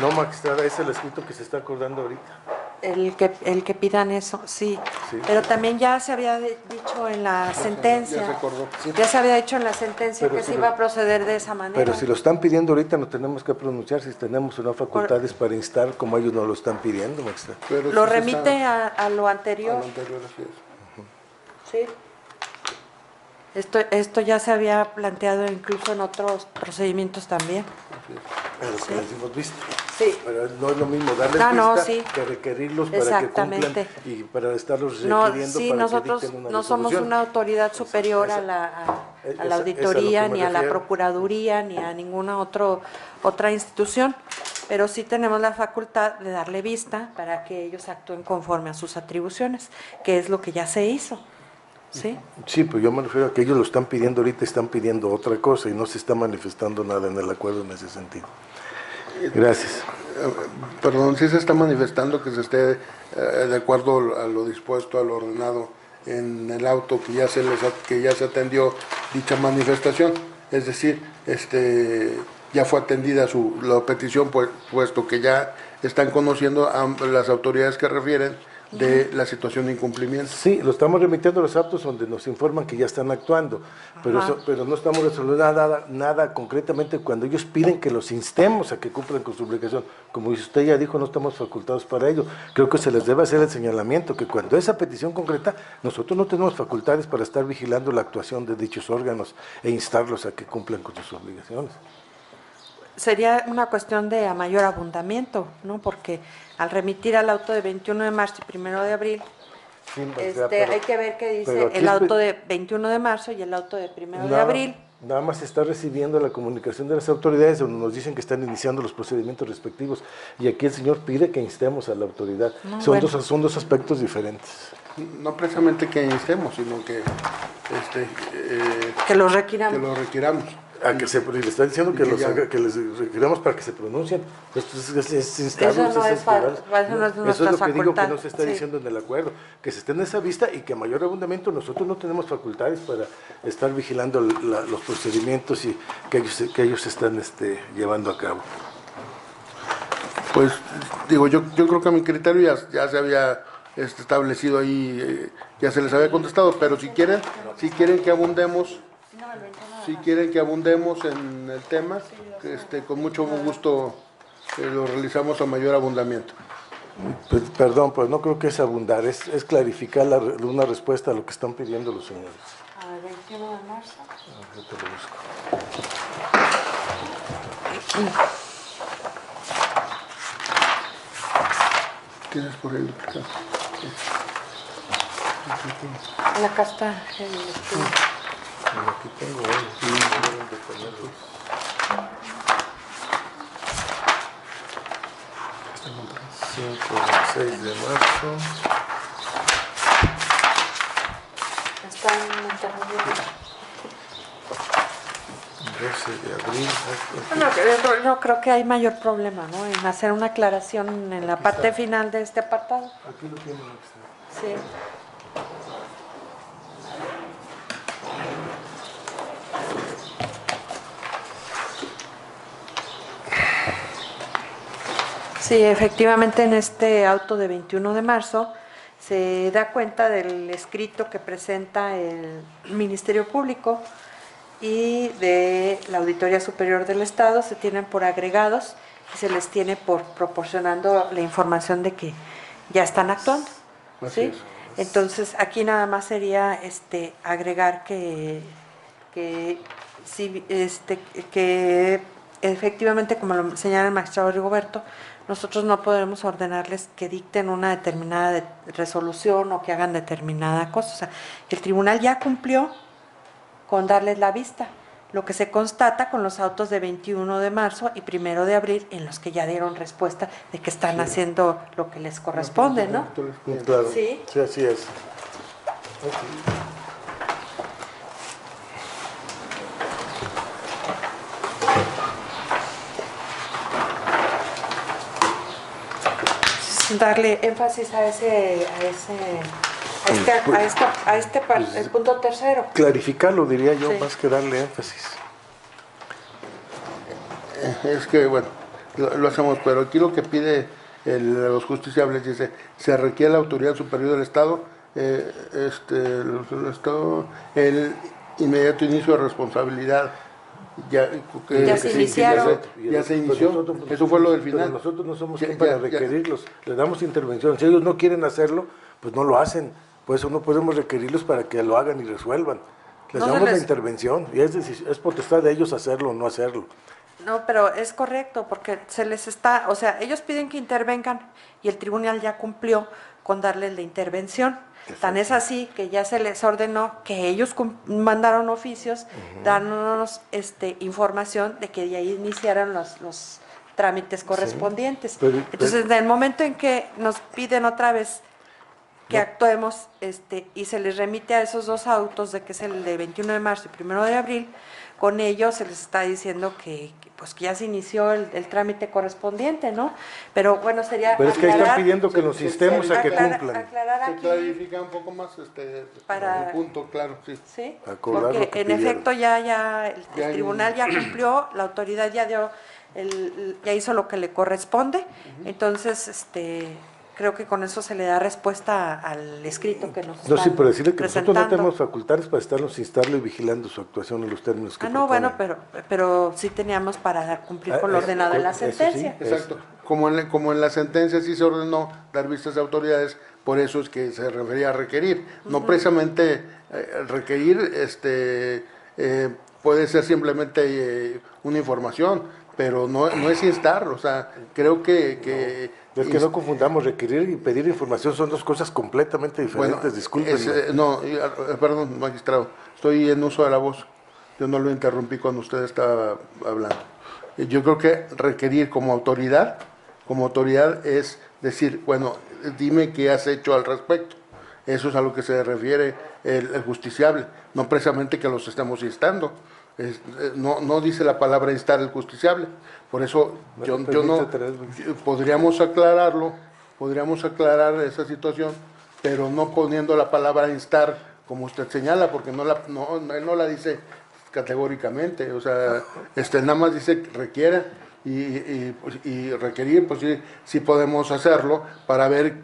No, magistrada, es el escrito que se está acordando ahorita. el que pidan eso, sí. Sí. Pero también ya se había dicho en la sentencia, Ya se acordó. Sí. ya se había dicho en la sentencia Pero que si se lo- iba a proceder de esa manera. Pero si lo están pidiendo ahorita, no tenemos que pronunciar si tenemos o no facultades para instar, como ellos nos lo están pidiendo, magistrada. Pero Lo sí se remite está a lo anterior. a lo anterior, así es. Sí. Esto ya se había planteado incluso en otros procedimientos también. A los que les hemos visto. Sí. Pero no es lo mismo darles No, vista sí. que requerirlos para que cumplan Exactamente. y para estarlos No, requiriendo sí, para nosotros que dicten una no somos resolución. una autoridad superior a es la a auditoría, lo que me ni a la refiero. procuraduría, ni a ninguna otra institución, pero sí tenemos la facultad de darle vista para que ellos actúen conforme a sus atribuciones, que es lo que ya se hizo, ¿sí? Sí, pues yo me refiero a que ellos lo están pidiendo ahorita, están pidiendo otra cosa y no se está manifestando nada en el acuerdo en ese sentido. Gracias. Perdón, sí se está manifestando que se esté de acuerdo a lo dispuesto, a lo ordenado en el auto que ya se atendió dicha manifestación, es decir, ya fue atendida la petición, puesto que ya están conociendo a las autoridades que refieren de la situación de incumplimiento. Sí, lo estamos remitiendo a los actos donde nos informan que ya están actuando, pero no estamos resolviendo nada concretamente cuando ellos piden que los instemos a que cumplan con su obligación. Como usted ya dijo, no estamos facultados para ello. Creo que se les debe hacer el señalamiento que cuando esa petición concreta, nosotros no tenemos facultades para estar vigilando la actuación de dichos órganos e instarlos a que cumplan con sus obligaciones. Sería una cuestión de a mayor abundamiento, ¿no? Porque al remitir al auto de 21 de marzo y 1 de abril, Sí, pero hay que ver qué pero dice aquí el es- auto de 21 de marzo y el auto de 1 de abril. Nada más se está recibiendo la comunicación de las autoridades donde nos dicen que están iniciando los procedimientos respectivos y aquí el señor pide que instemos a la autoridad. Son dos aspectos diferentes. No precisamente que instemos, sino que Que los requiramos. que lo requiramos. A que le está diciendo que, Ya. que les requiramos para que se pronuncien. Esto es instarlos, Eso no es inspirarlos. eso no es Eso nuestra es lo que digo que facultad, no se está sí. diciendo en el acuerdo, que se esté en esa vista y que a mayor abundamiento nosotros no tenemos facultades para estar vigilando los procedimientos y que ellos están llevando a cabo. Pues digo, yo creo que a mi criterio ya se había establecido ahí, ya se les había contestado, pero si quieren que abundemos, en el tema, con mucho gusto lo realizamos a mayor abundamiento. Pues, perdón, pero no creo que es abundar, es clarificar una respuesta a lo que están pidiendo los señores. A ver, 21 de marzo. Yo te lo busco. ¿Tienes por ahí? Acá está Aquí tengo deben de ponerlos. 5 y 6 de marzo. está en intermedio. 12 de abril. Bueno, yo creo que hay mayor problema, ¿no? En hacer una aclaración en la parte final de este apartado. Aquí lo tienen. Sí. Sí, efectivamente en este auto de 21 de marzo se da cuenta del escrito que presenta el Ministerio Público y de la Auditoría Superior del Estado, se tienen por agregados y se les tiene por proporcionando la información de que ya están actuando. Así ¿sí? es. Entonces aquí nada más sería agregar que efectivamente, como lo señala el magistrado Rigoberto, nosotros no podremos ordenarles que dicten una determinada resolución o que hagan determinada cosa. O sea, el tribunal ya cumplió con darles la vista, lo que se constata con los autos de 21 de marzo y 1 de abril, en los que ya dieron respuesta de que están haciendo lo que les corresponde, ¿no? Claro. Sí. Sí, así es. Darle énfasis el punto tercero. Clarificarlo, diría yo, Sí. más que darle énfasis. Es que, bueno, lo hacemos, pero aquí lo que pide los justiciables dice, se requiere la autoridad superior del Estado, el inmediato inicio de responsabilidad. Ya se iniciaron. Ya se inició. Eso fue lo del final. Pero nosotros no somos Ya- quien para ya- requerirlos. Le damos intervención. Si ellos no quieren hacerlo, pues no lo hacen. Por eso no podemos requerirlos para que lo hagan y resuelvan. Les No se damos la les- intervención y es potestad de ellos hacerlo o no hacerlo. No, pero es correcto, porque se les está, o sea, ellos piden que intervengan y el tribunal ya cumplió con darles la intervención. Tan es así que ya se les ordenó que ellos mandaron oficios, dándonos información de que ya iniciaran los trámites correspondientes. Entonces, en el momento en que nos piden otra vez que actuemos y se les remite a esos dos autos, de que es el de 21 de marzo y 1 de abril, con ellos se les está diciendo pues que ya se inició el trámite correspondiente, ¿no? Pero bueno, sería Pero es que ahí están pidiendo que nos instemos a que cumplan. Aclarar Se aquí clarifica un poco más para el punto, claro, sí. sí, Acordar lo porque que en pidieron. efecto ya el Ya tribunal ya cumplió, la autoridad ya dio ya hizo lo que le corresponde, entonces creo que con eso se le da respuesta al escrito que nos No, sí, están pero decirle que nosotros no presentando. tenemos facultades para estarnos instando y vigilando su actuación en los términos que No, proponen. bueno, pero sí teníamos para cumplir con lo ordenado en la eso sí. sentencia. Exacto. Como en la sentencia sí se ordenó dar vistas de autoridades, por eso es que se refería a requerir. No precisamente requerir puede ser simplemente una información, pero no es instar. O sea, creo que Es que no confundamos, requerir y pedir información son dos cosas completamente diferentes, bueno, disculpen. perdón, magistrado, estoy en uso de la voz. Yo no lo interrumpí cuando usted estaba hablando. Yo creo que requerir como autoridad es decir, bueno, dime qué has hecho al respecto. Eso es a lo que se refiere el justiciable, no precisamente que los estemos instando. No dice la palabra instar el justiciable, por eso podríamos aclarar esa situación, pero no poniendo la palabra instar como usted señala, porque él no la dice categóricamente, o sea, nada más dice que requiera y requerir, pues sí podemos hacerlo para ver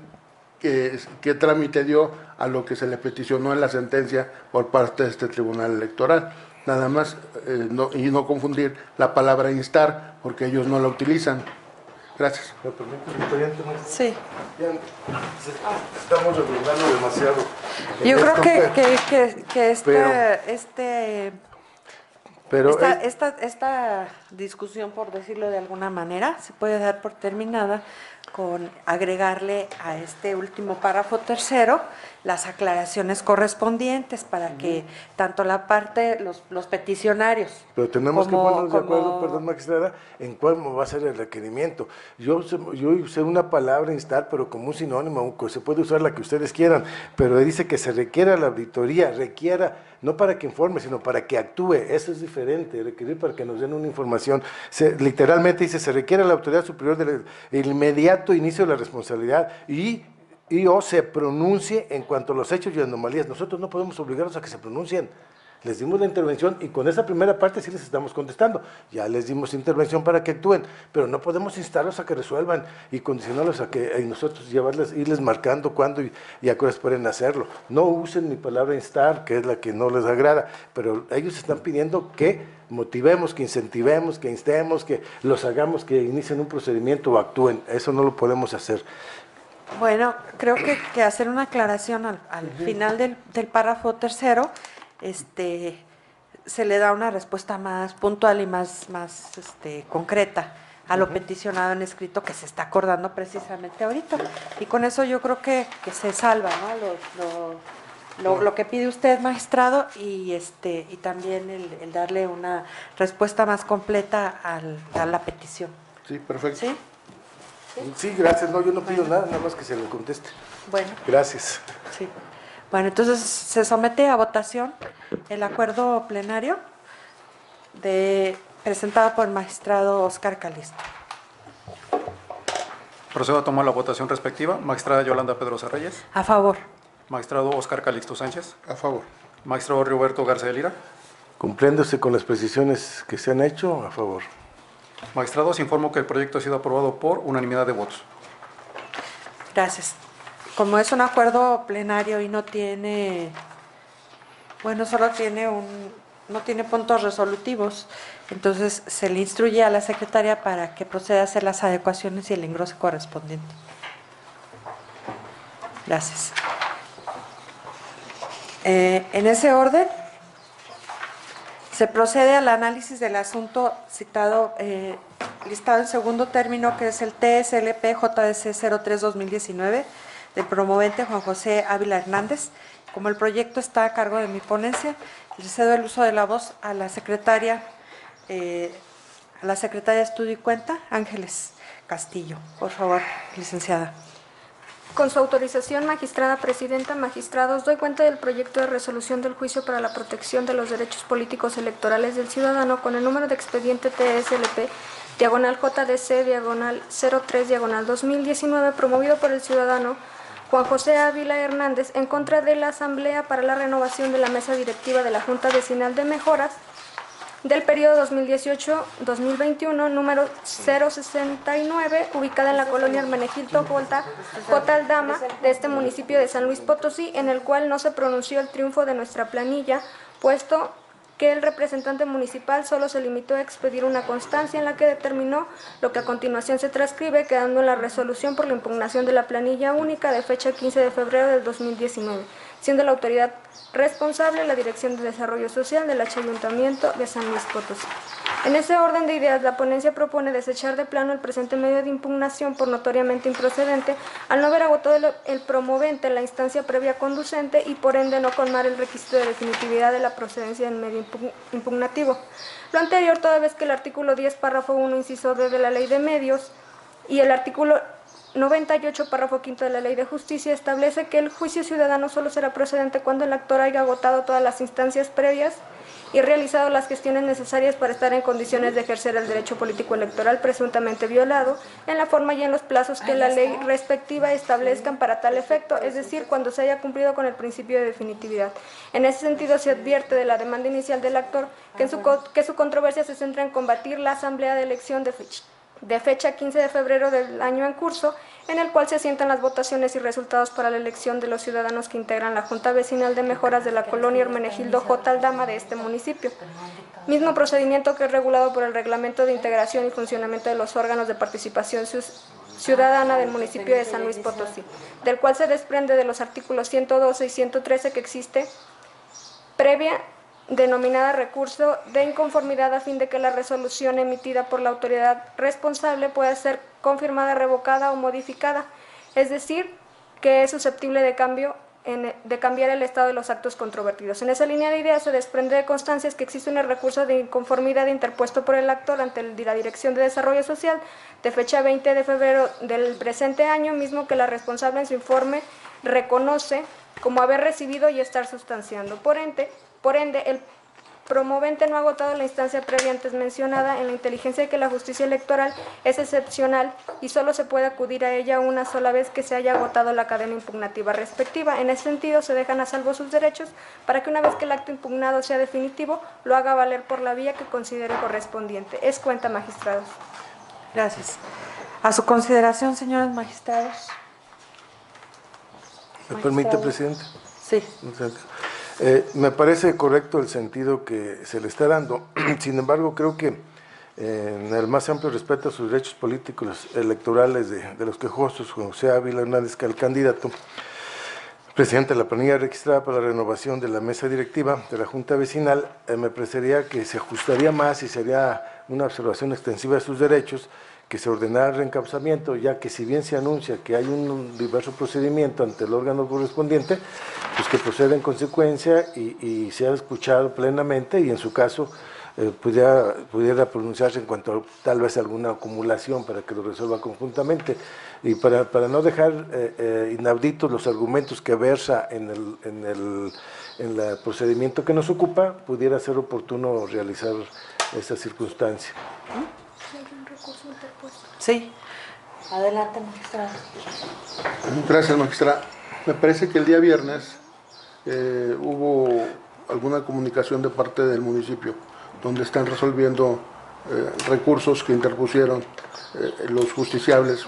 qué trámite dio a lo que se le peticionó en la sentencia por parte de este tribunal electoral. Nada más, y no confundir la palabra instar, porque ellos no la utilizan. Gracias. ¿Me permite, Sí. Estamos redundando demasiado. Yo creo Pero esta discusión, por decirlo de alguna manera, se puede dar por terminada con agregarle a este último párrafo tercero las aclaraciones correspondientes para que tanto la parte, los peticionarios. Pero tenemos que ponernos de acuerdo, como- perdón, magistrada, en cuál va a ser el requerimiento. Yo usé una palabra instar, pero como un sinónimo, se puede usar la que ustedes quieran, pero dice que se requiera la auditoría, no para que informe, sino para que actúe. Eso es diferente, requerir para que nos den una información. Literalmente dice, se requiere la autoridad superior del inmediato inicio de la responsabilidad y o se pronuncie en cuanto a los hechos y anomalías. Nosotros no podemos obligarlos a que se pronuncien. Les dimos la intervención y con esa primera parte sí les estamos contestando. Ya les dimos intervención para que actúen, pero no podemos instarlos a que resuelvan y condicionarlos a que nosotros irles marcando cuándo y a qué horas pueden hacerlo. No usen mi palabra instar, que es la que no les agrada, pero ellos están pidiendo que motivemos, que incentivemos, que instemos, que los hagamos que inicien un procedimiento o actúen. Eso no lo podemos hacer. Bueno, creo que hacer una aclaración al final del párrafo tercero, se le da una respuesta más puntual y más concreta a lo peticionado en escrito que se está acordando precisamente ahorita. Y con eso yo creo que se salva, ¿no? Lo que pide usted, magistrado, y también el darle una respuesta más completa a la petición. Sí, perfecto. ¿Sí? Sí, gracias. No, yo no pido nada más que se le conteste. Bueno. Gracias. Sí. Bueno, entonces se somete a votación el acuerdo plenario presentado por el magistrado Óscar Calixto. Procedo a tomar la votación respectiva. Magistrada Yolanda Pedrosa Reyes. A favor. Magistrado Óscar Calixto Sánchez. A favor. Magistrado Roberto Garza de Lira. Cumpliéndose con las precisiones que se han hecho, a favor. Magistrados, informo que el proyecto ha sido aprobado por unanimidad de votos. Gracias. Como es un acuerdo plenario y no tiene, solo no tiene puntos resolutivos, entonces se le instruye a la secretaria para que proceda a hacer las adecuaciones y el engrose correspondiente. Gracias. En ese orden, Se procede al análisis del asunto citado, listado en segundo término, que es el TSLP JDC 03-2019, del promovente Juan José Ávila Hernández. Como el proyecto está a cargo de mi ponencia, le cedo el uso de la voz a la secretaria de Estudio y Cuenta, Ángeles Castillo. Por favor, licenciada. Con su autorización, magistrada presidenta, magistrados, doy cuenta del proyecto de resolución del juicio para la protección de los derechos políticos electorales del ciudadano con el número de expediente TSLP, diagonal JDC, diagonal 03, diagonal 2019, promovido por el ciudadano Juan José Ávila Hernández en contra de la Asamblea para la renovación de la mesa directiva de la Junta Vecinal de Mejoras del periodo 2018-2021, número 069, ubicada en la colonia Hermenegildo J. Aldama, de este municipio de San Luis Potosí, en el cual no se pronunció el triunfo de nuestra planilla, puesto que el representante municipal solo se limitó a expedir una constancia en la que determinó lo que a continuación se transcribe, quedando en la resolución por la impugnación de la planilla única de fecha 15 de febrero del 2019, siendo la autoridad responsable la Dirección de Desarrollo Social del Ayuntamiento de San Luis Potosí. En ese orden de ideas, la ponencia propone desechar de plano el presente medio de impugnación por notoriamente improcedente, al no haber agotado el promovente la instancia previa conducente y por ende no colmar el requisito de definitividad de la procedencia del medio impugnativo. Lo anterior, toda vez que el artículo 10, párrafo 1, inciso D de la Ley de Medios y el artículo 98, párrafo 5 de la Ley de Justicia establece que el juicio ciudadano solo será procedente cuando el actor haya agotado todas las instancias previas y realizado las gestiones necesarias para estar en condiciones de ejercer el derecho político electoral presuntamente violado en la forma y en los plazos que la ley respectiva establezcan para tal efecto, es decir, cuando se haya cumplido con el principio de definitividad. En ese sentido, se advierte de la demanda inicial del actor que su controversia se centra en combatir la asamblea de elección de fecha 15 de febrero del año en curso, en el cual se asientan las votaciones y resultados para la elección de los ciudadanos que integran la Junta Vecinal de Mejoras de la colonia Hermenegildo J. Aldama de este municipio. Mismo procedimiento que es regulado por el Reglamento de Integración y Funcionamiento de los Órganos de Participación Ciudadana del municipio de San Luis Potosí, del cual se desprende de los artículos 112 y 113 que existe previa denominada recurso de inconformidad a fin de que la resolución emitida por la autoridad responsable pueda ser confirmada, revocada o modificada, es decir, que es susceptible de cambiar el estado de los actos controvertidos. En esa línea de ideas se desprende de constancias que existe un recurso de inconformidad interpuesto por el actor ante la Dirección de Desarrollo Social de fecha 20 de febrero del presente año, mismo que la responsable en su informe reconoce como haber recibido y estar sustanciando. Por ende, el promovente no ha agotado la instancia previa antes mencionada en la inteligencia de que la justicia electoral es excepcional y solo se puede acudir a ella una sola vez que se haya agotado la cadena impugnativa respectiva. En ese sentido, se dejan a salvo sus derechos para que una vez que el acto impugnado sea definitivo, lo haga valer por la vía que considere correspondiente. Es cuenta, magistrados. Gracias. A su consideración, señores magistrados. ¿Me permite, presidente? Sí. Me parece correcto el sentido que se le está dando. Sin embargo, creo que en el más amplio respeto a sus derechos políticos electorales de los quejosos, José Ávila Hernández, que el candidato presidente de la planilla registrada para la renovación de la mesa directiva de la Junta Vecinal, me parecería que se ajustaría más y sería una observación extensiva de sus derechos, que se ordenara el reencauzamiento, ya que si bien se anuncia que hay un diverso procedimiento ante el órgano correspondiente, pues que proceda en consecuencia y sea escuchado plenamente y en su caso pudiera pronunciarse en cuanto a tal vez alguna acumulación para que lo resuelva conjuntamente y para no dejar inauditos los argumentos que versa en el procedimiento que nos ocupa, pudiera ser oportuno realizar esa circunstancia. Sí. Adelante, magistrado. Gracias, magistrada. Me parece que el día viernes hubo alguna comunicación de parte del municipio donde están resolviendo recursos que interpusieron los justiciables,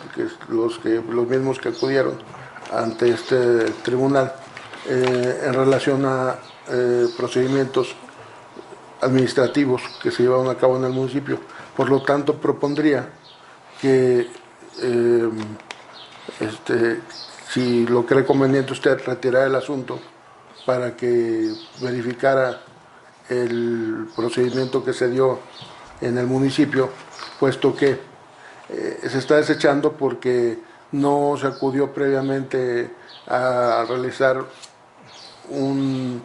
los mismos que acudieron ante este tribunal en relación a procedimientos administrativos que se llevaron a cabo en el municipio. Por lo tanto, propondría que si lo cree conveniente usted retirar el asunto para que verificara el procedimiento que se dio en el municipio, puesto que se está desechando porque no se acudió previamente a realizar un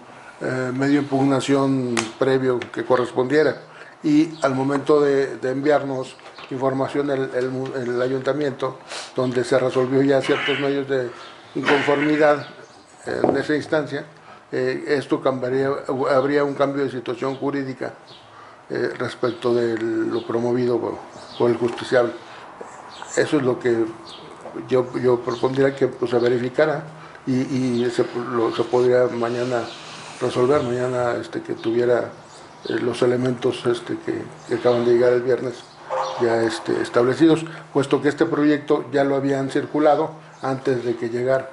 medio de impugnación previo que correspondiera, y al momento de enviarnos información el ayuntamiento, donde se resolvió ya ciertos medios de inconformidad en esa instancia, esto habría un cambio de situación jurídica respecto de lo promovido por el justiciable. Eso es lo que yo propondría que pues, se verificara y se podría mañana resolver, mañana que tuviera los elementos que acaban de llegar el viernes ya establecidos, puesto que este proyecto ya lo habían circulado antes de que llegara.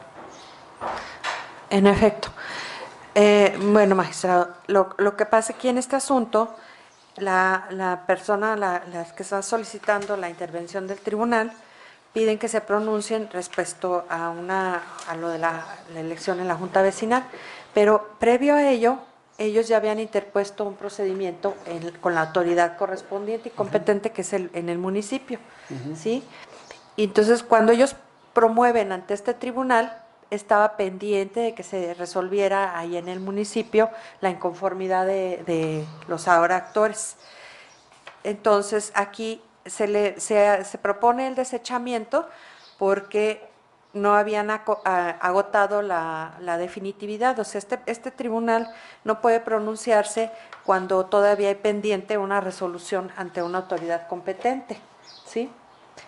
En efecto. Bueno, magistrado, lo que pasa aquí en este asunto, la persona, las que está solicitando la intervención del tribunal, piden que se pronuncien respecto a lo de la elección en la Junta Vecinal, pero previo a ello, ellos ya habían interpuesto un procedimiento con la autoridad correspondiente y competente, que es en el municipio, ¿sí? Y entonces, cuando ellos promueven ante este tribunal, estaba pendiente de que se resolviera ahí en el municipio la inconformidad de los ahora actores. Entonces, aquí se propone el desechamiento porque no habían agotado la definitividad. O sea, este tribunal no puede pronunciarse cuando todavía hay pendiente una resolución ante una autoridad competente, ¿sí?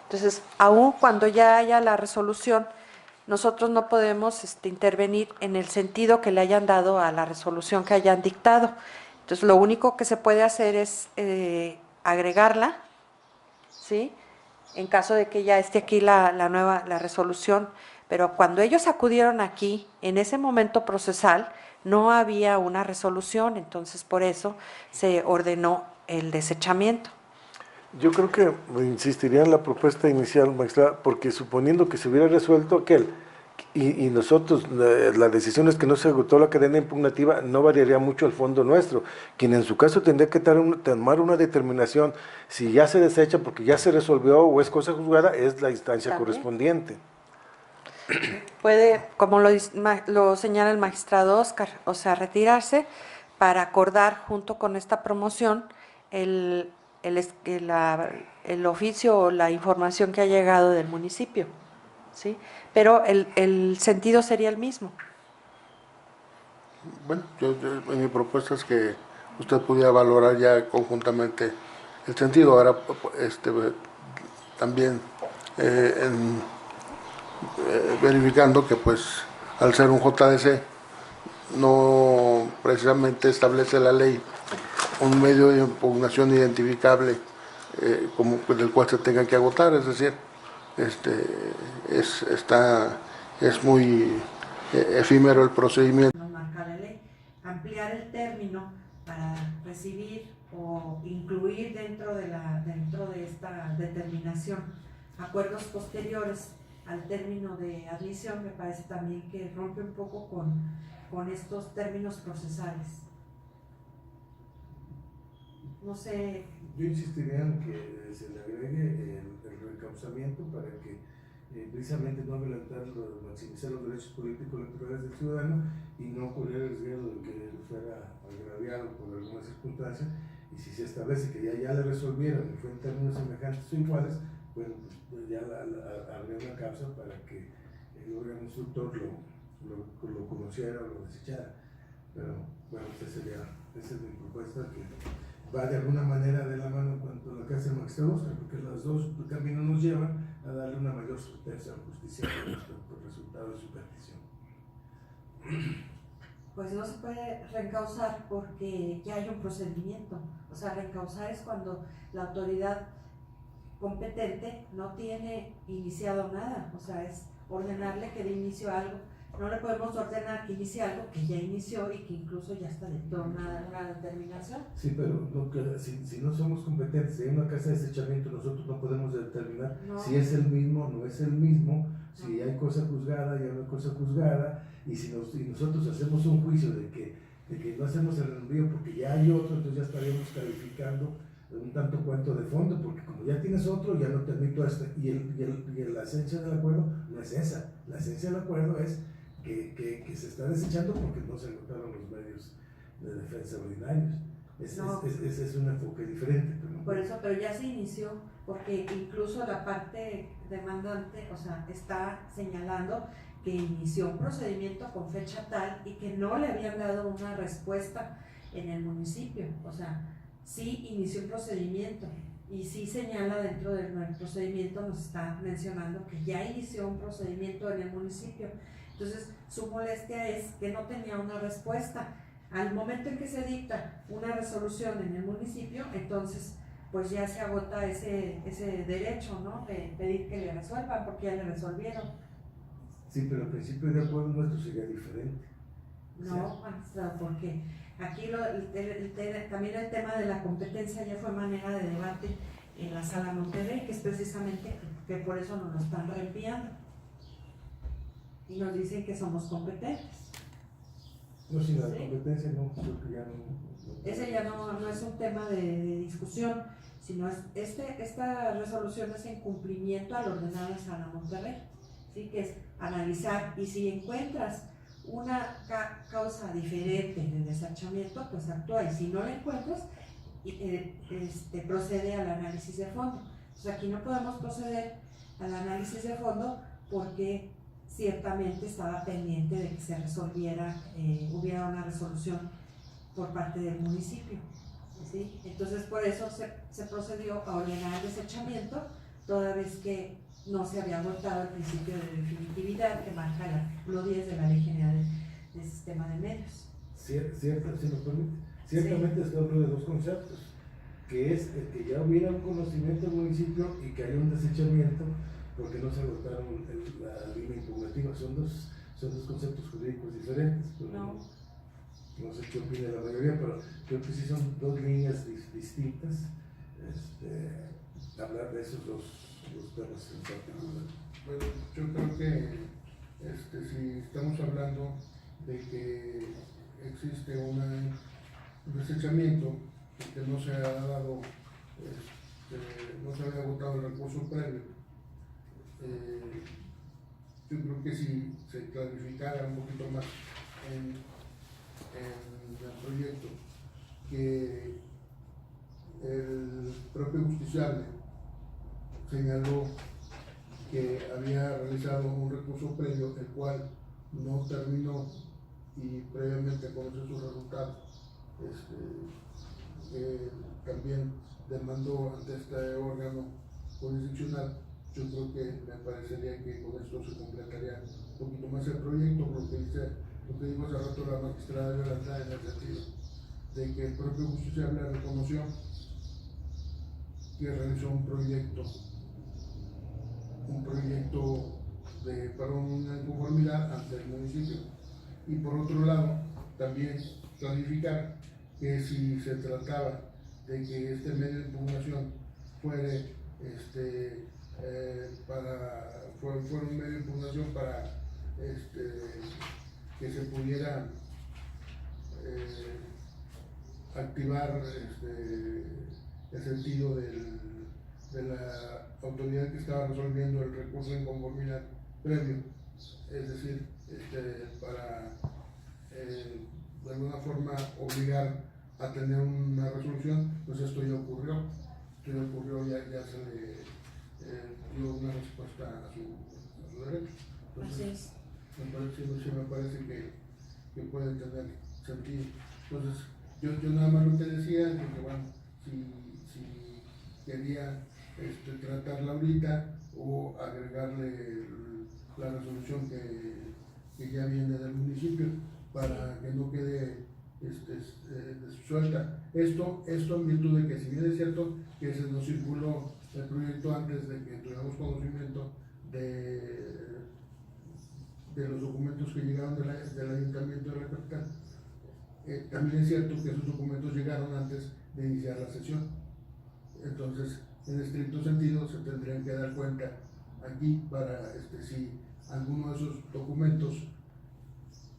Entonces, aun cuando ya haya la resolución, nosotros no podemos intervenir en el sentido que le hayan dado a la resolución que hayan dictado. Entonces, lo único que se puede hacer es agregarla, ¿sí? En caso de que ya esté aquí la resolución, pero cuando ellos acudieron aquí, en ese momento procesal, no había una resolución, entonces por eso se ordenó el desechamiento. Yo creo que insistiría en la propuesta inicial, magistrada, porque suponiendo que se hubiera resuelto aquel, y nosotros, la decisión es que no se agotó la cadena impugnativa, no variaría mucho el fondo nuestro. Quien en su caso tendría que tomar una determinación, si ya se desecha porque ya se resolvió o es cosa juzgada, es la instancia También correspondiente. puede, como lo señala el magistrado Oscar, o sea, retirarse para acordar junto con esta promoción el oficio o la información que ha llegado del municipio, ¿sí? Pero el sentido sería el mismo. Bueno, mi propuesta es que usted pudiera valorar ya conjuntamente el sentido. Ahora, también verificando que pues al ser un JDC no precisamente establece la ley un medio de impugnación identificable como del cual se tenga que agotar, es decir, es muy efímero el procedimiento. Nos marca la ley, ampliar el término para recibir o incluir dentro de esta determinación acuerdos posteriores al término de admisión, me parece también que rompe un poco con estos términos procesales. No sé. Yo insistiría en que se le agregue el reencauzamiento para que precisamente no maximizar los derechos políticos electorales del ciudadano y no correr el riesgo de que fuera agraviado por alguna circunstancia, y si se establece que ya le resolvieron y fue en términos semejantes o iguales, bueno, pues ya habría una causa para que el órgano instructor lo conociera o lo desechara. Pero bueno, esa es mi propuesta, que va de alguna manera de la mano en cuanto a lo que hace el magistrado Oscar, porque los dos caminos nos llevan a darle una mayor certeza al justiciable respecto al resultado de su petición. Pues no se puede reencauzar porque ya hay un procedimiento. O sea, reencauzar es cuando la autoridad competente no tiene iniciado nada. O sea, es ordenarle que dé inicio a algo. No le podemos ordenar que inicie algo que ya inició y que incluso ya está dentro de una determinación. Sí, pero si no somos competentes, si hay una casa de desechamiento, nosotros no podemos determinar si es el mismo o no es el mismo, si hay cosa juzgada, ya no hay cosa juzgada, y si nosotros hacemos un juicio de que de que no hacemos el envío porque ya hay otro, entonces ya estaríamos calificando un tanto cuento de fondo, porque como ya tienes otro, ya no te admito este. Y la esencia del acuerdo no es esa. La esencia del acuerdo es que se está desechando porque no se agotaron los medios de defensa ordinarios. Ese es un enfoque diferente. Por eso, pero ya se inició, porque incluso la parte demandante, o sea, está señalando que inició un procedimiento con fecha tal y que no le habían dado una respuesta en el municipio. O sea, sí inició un procedimiento y sí señala dentro del procedimiento, nos está mencionando que ya inició un procedimiento en el municipio. Entonces, su molestia es que no tenía una respuesta. Al momento en que se dicta una resolución en el municipio, entonces pues ya se agota ese derecho, ¿no?, de pedir que le resuelvan, porque ya le resolvieron. Sí, pero el principio de acuerdo nuestro sería diferente. No, magistrado, porque aquí también el tema de la competencia ya fue manera de debate en la Sala Monterrey, que es precisamente que por eso nos lo están reenviando y nos dicen que somos competentes. No, si la ¿Sí? competencia no, creo que ya no. Ese ya no es un tema de discusión, sino esta resolución es en cumplimiento al ordenado de Sala Monterrey, ¿sí?, que es analizar, y si encuentras una causa diferente de desachamiento, pues actúa, y si no la encuentras, procede al análisis de fondo. Entonces aquí no podemos proceder al análisis de fondo porque ciertamente estaba pendiente de que se resolviera, hubiera una resolución por parte del municipio, ¿sí? Entonces por eso se procedió a ordenar el desechamiento, toda vez que no se había agotado el principio de definitividad que marca el artículo 10 de la Ley General del Sistema de Medios. Cierto, si nos permite. Ciertamente sí. Está otro de dos conceptos, que es el que ya hubiera un conocimiento del municipio y que haya un desechamiento porque no se agotaron la línea impugnativa. Son dos conceptos jurídicos diferentes. Pero no sé qué opina la mayoría, pero creo que sí son dos líneas distintas. Hablar de esos dos temas en particular. Bueno, yo creo que si estamos hablando de que existe un desechamiento y que no se ha dado, no se había agotado el recurso previo, yo creo que si se clarificara un poquito más en el proyecto que el propio justiciable señaló que había realizado un recurso previo el cual no terminó y previamente conoció su resultado, también demandó ante este órgano jurisdiccional. Yo creo que me parecería que con esto se completaría un poquito más el proyecto, lo que dijo hace rato la magistrada Yolanda, en el sentido de que el propio justiciable reconoció que realizó un proyecto para una inconformidad ante el municipio. Y por otro lado, también clarificar que si se trataba de que este medio de impugnación fuera un medio de impugnación para que se pudiera activar el sentido de la autoridad que estaba resolviendo el recurso de inconformidad previo, es decir, para de alguna forma obligar a tener una resolución, pues esto ya ocurrió, ya se le dio una respuesta a su derecho. Entonces, me parece que puede tener sentido. Entonces, yo nada más lo que decía es que, bueno, si quería tratarla ahorita o agregarle la resolución que ya viene del municipio para que no quede suelta. Esto en virtud de que, si bien es cierto que se nos circuló el proyecto antes de que tuviéramos conocimiento de los documentos que llegaron del Ayuntamiento de la capital, también es cierto que esos documentos llegaron antes de iniciar la sesión. Entonces, en estricto sentido, se tendrían que dar cuenta aquí para si alguno de esos documentos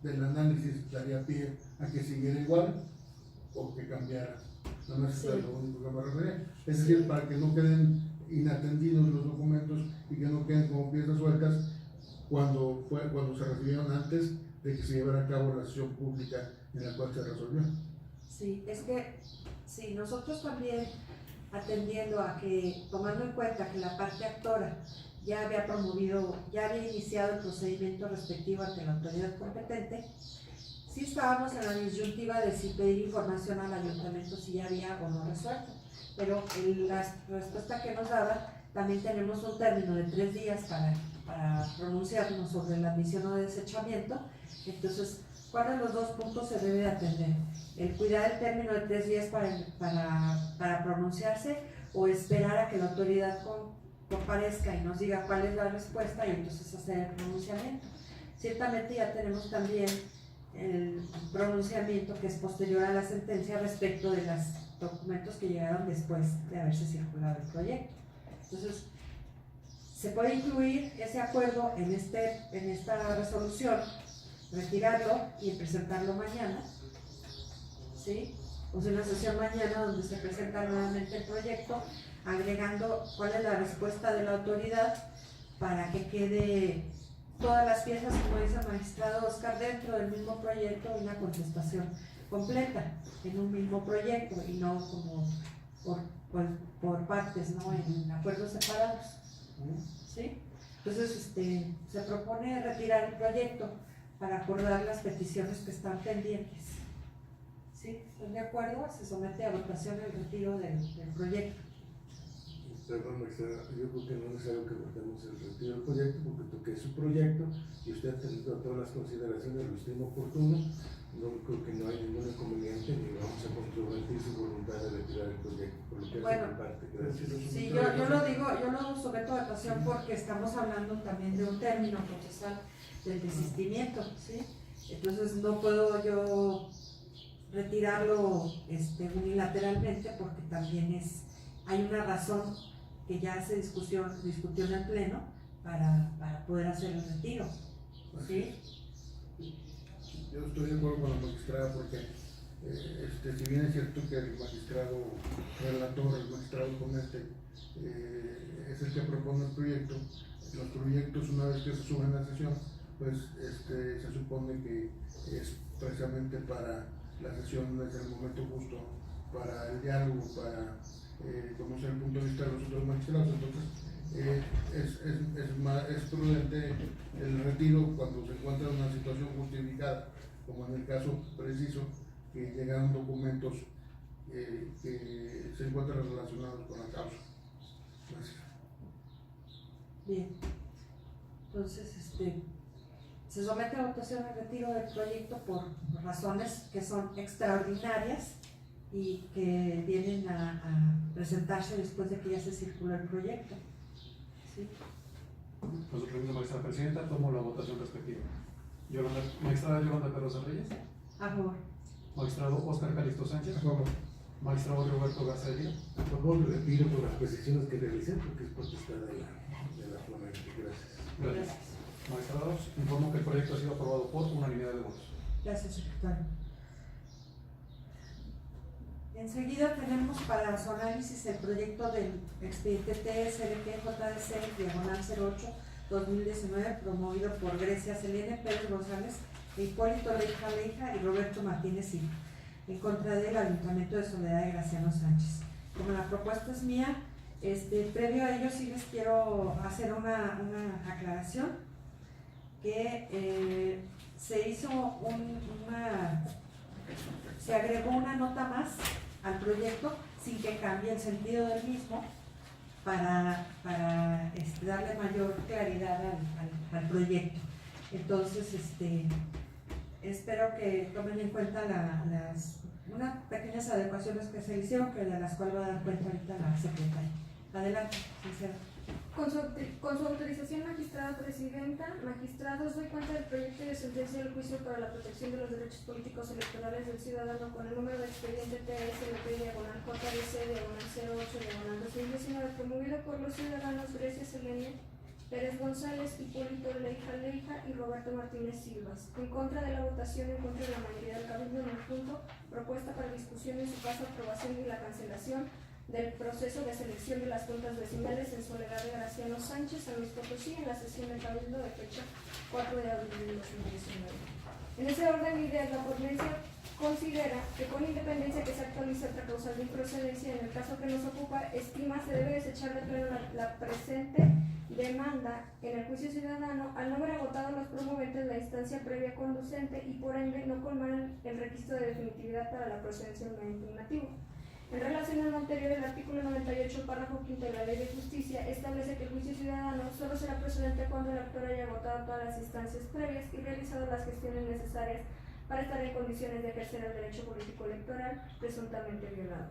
del análisis daría pie a que siguiera igual o que cambiara. No más es lo único que me refería. Es decir, para que no queden inatendidos los documentos y que no queden como piezas sueltas cuando se recibieron antes de que se llevara a cabo la sesión pública en la cual se resolvió. Sí, es que sí, nosotros también atendiendo a que, tomando en cuenta que la parte actora ya había iniciado el procedimiento respectivo ante la autoridad competente, sí estábamos en la disyuntiva de si pedir información al ayuntamiento si ya había o no resuelto, pero la respuesta que nos daba, también tenemos un término de 3 días para pronunciarnos sobre la admisión o desechamiento. Entonces, ¿cuál de los dos puntos se debe atender? ¿El cuidar el término de 3 días para pronunciarse o esperar a que la autoridad comparezca y nos diga cuál es la respuesta y entonces hacer el pronunciamiento? Ciertamente ya tenemos también el pronunciamiento que es posterior a la sentencia respecto de los documentos que llegaron después de haberse circulado el proyecto. Entonces, se puede incluir ese acuerdo en esta resolución, retirarlo y presentarlo mañana, ¿sí? O sea, una sesión mañana donde se presenta nuevamente el proyecto, agregando cuál es la respuesta de la autoridad para que quede todas las piezas, como dice el magistrado Oscar, dentro del mismo proyecto, una contestación completa en un mismo proyecto y no como por partes, ¿no? En acuerdos separados, ¿sí? Entonces, se propone retirar el proyecto para acordar las peticiones que están pendientes. ¿Sí? ¿Están de acuerdo? Se somete a votación el retiro del proyecto. Perdón, magistrada, yo creo que no es necesario que votemos el retiro del proyecto porque es su proyecto y usted ha tenido todas las consideraciones, lo estima oportuno. No creo que no hay ningún inconveniente ni vamos a comprometer su voluntad de retirar el proyecto, por lo que bueno, hace parte. Gracias. Sí, yo lo someto a votación porque estamos hablando también de un término procesal del desistimiento, ¿sí? Entonces no puedo yo retirarlo unilateralmente porque también hay una razón que ya se discutió en el pleno para poder hacer el retiro, ¿sí? Yo estoy de acuerdo con la magistrada porque si bien es cierto que el magistrado relator, el magistrado ponente, es el que propone el proyecto, los proyectos una vez que se suben a la sesión, pues se supone que es precisamente para la sesión, es el momento justo para el diálogo, para conocer el punto de vista de los otros magistrados. Entonces es prudente el retiro cuando se encuentra en una situación justificada, como en el caso preciso que llegaron documentos que se encuentran relacionados con la causa. Gracias. Bien, entonces se somete a votación el retiro del proyecto por razones que son extraordinarias y que vienen a presentarse después de que ya se circuló el proyecto. ¿Sí? Con su permiso, magistrada presidenta, tomo la votación respectiva. Magistrada Yolanda Pedrosa Reyes. A favor. Magistrado Oscar Calixto Sánchez. A favor. Magistrado Roberto García. Por favor, le pido por las precisiones que realicé porque es potestad de la ponente. Gracias. Gracias. Magistrados, informo que el proyecto ha sido aprobado por unanimidad de votos. Gracias, secretario. Enseguida tenemos para su análisis el proyecto del expediente TSLP-JS-08-2019 promovido por Grecia Selene Pérez González, Hipólito Leija y Roberto Martínez Silva, en contra del Ayuntamiento de Soledad de Graciano Sánchez. Como la propuesta es mía, previo a ello sí les quiero hacer una aclaración, que se agregó una nota más al proyecto sin que cambie el sentido del mismo para darle mayor claridad al proyecto. Entonces, espero que tomen en cuenta unas pequeñas adecuaciones que se hicieron, que de las cuales va a dar cuenta ahorita la secretaria. Adelante, sincera. Con su autorización, magistrada presidenta, magistrados, doy cuenta del proyecto de sentencia del juicio para la protección de los derechos políticos electorales del ciudadano con el número de expediente TSLP-JDC-08-2019 promovido por los ciudadanos Grecia Selene Pérez González, Hipólito Leija y Roberto Martínez Silvas. En contra de la votación, en contra de la mayoría del Cabildo en el punto, propuesta para discusión en su caso, aprobación y la cancelación del proceso de selección de las juntas vecinales en Soledad de Graciano Sánchez, San Luis Potosí, en la sesión del Cabildo de fecha 4 de abril de 2019. En ese orden de ideas, la ponencia considera que con independencia que se actualice otra causal de improcedencia, en el caso que nos ocupa, estima se debe desechar de pleno la presente demanda en el juicio ciudadano al no haber agotado los promoventes la instancia previa conducente y por ende no colmar el requisito de definitividad para la procedencia del medio impugnativo. En relación a lo anterior, el artículo 98, párrafo 5 de la Ley de Justicia establece que el juicio ciudadano solo será procedente cuando el actor haya agotado todas las instancias previas y realizado las gestiones necesarias para estar en condiciones de ejercer el derecho político electoral presuntamente violado.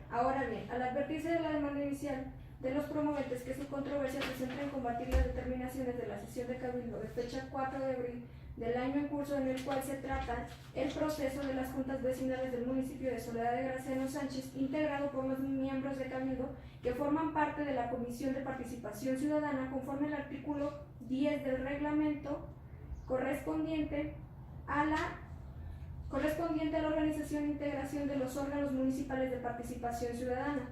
Ahora bien, al advertirse de la demanda inicial de los promoventes que su controversia se centra en combatir las determinaciones de la sesión de Cabildo de fecha 4 de abril del año en curso, en el cual se trata el proceso de las juntas vecinales del municipio de Soledad de Graciano Sánchez, integrado por los miembros de Cabildo que forman parte de la Comisión de Participación Ciudadana conforme al artículo 10 del reglamento correspondiente a la organización e integración de los órganos municipales de participación ciudadana,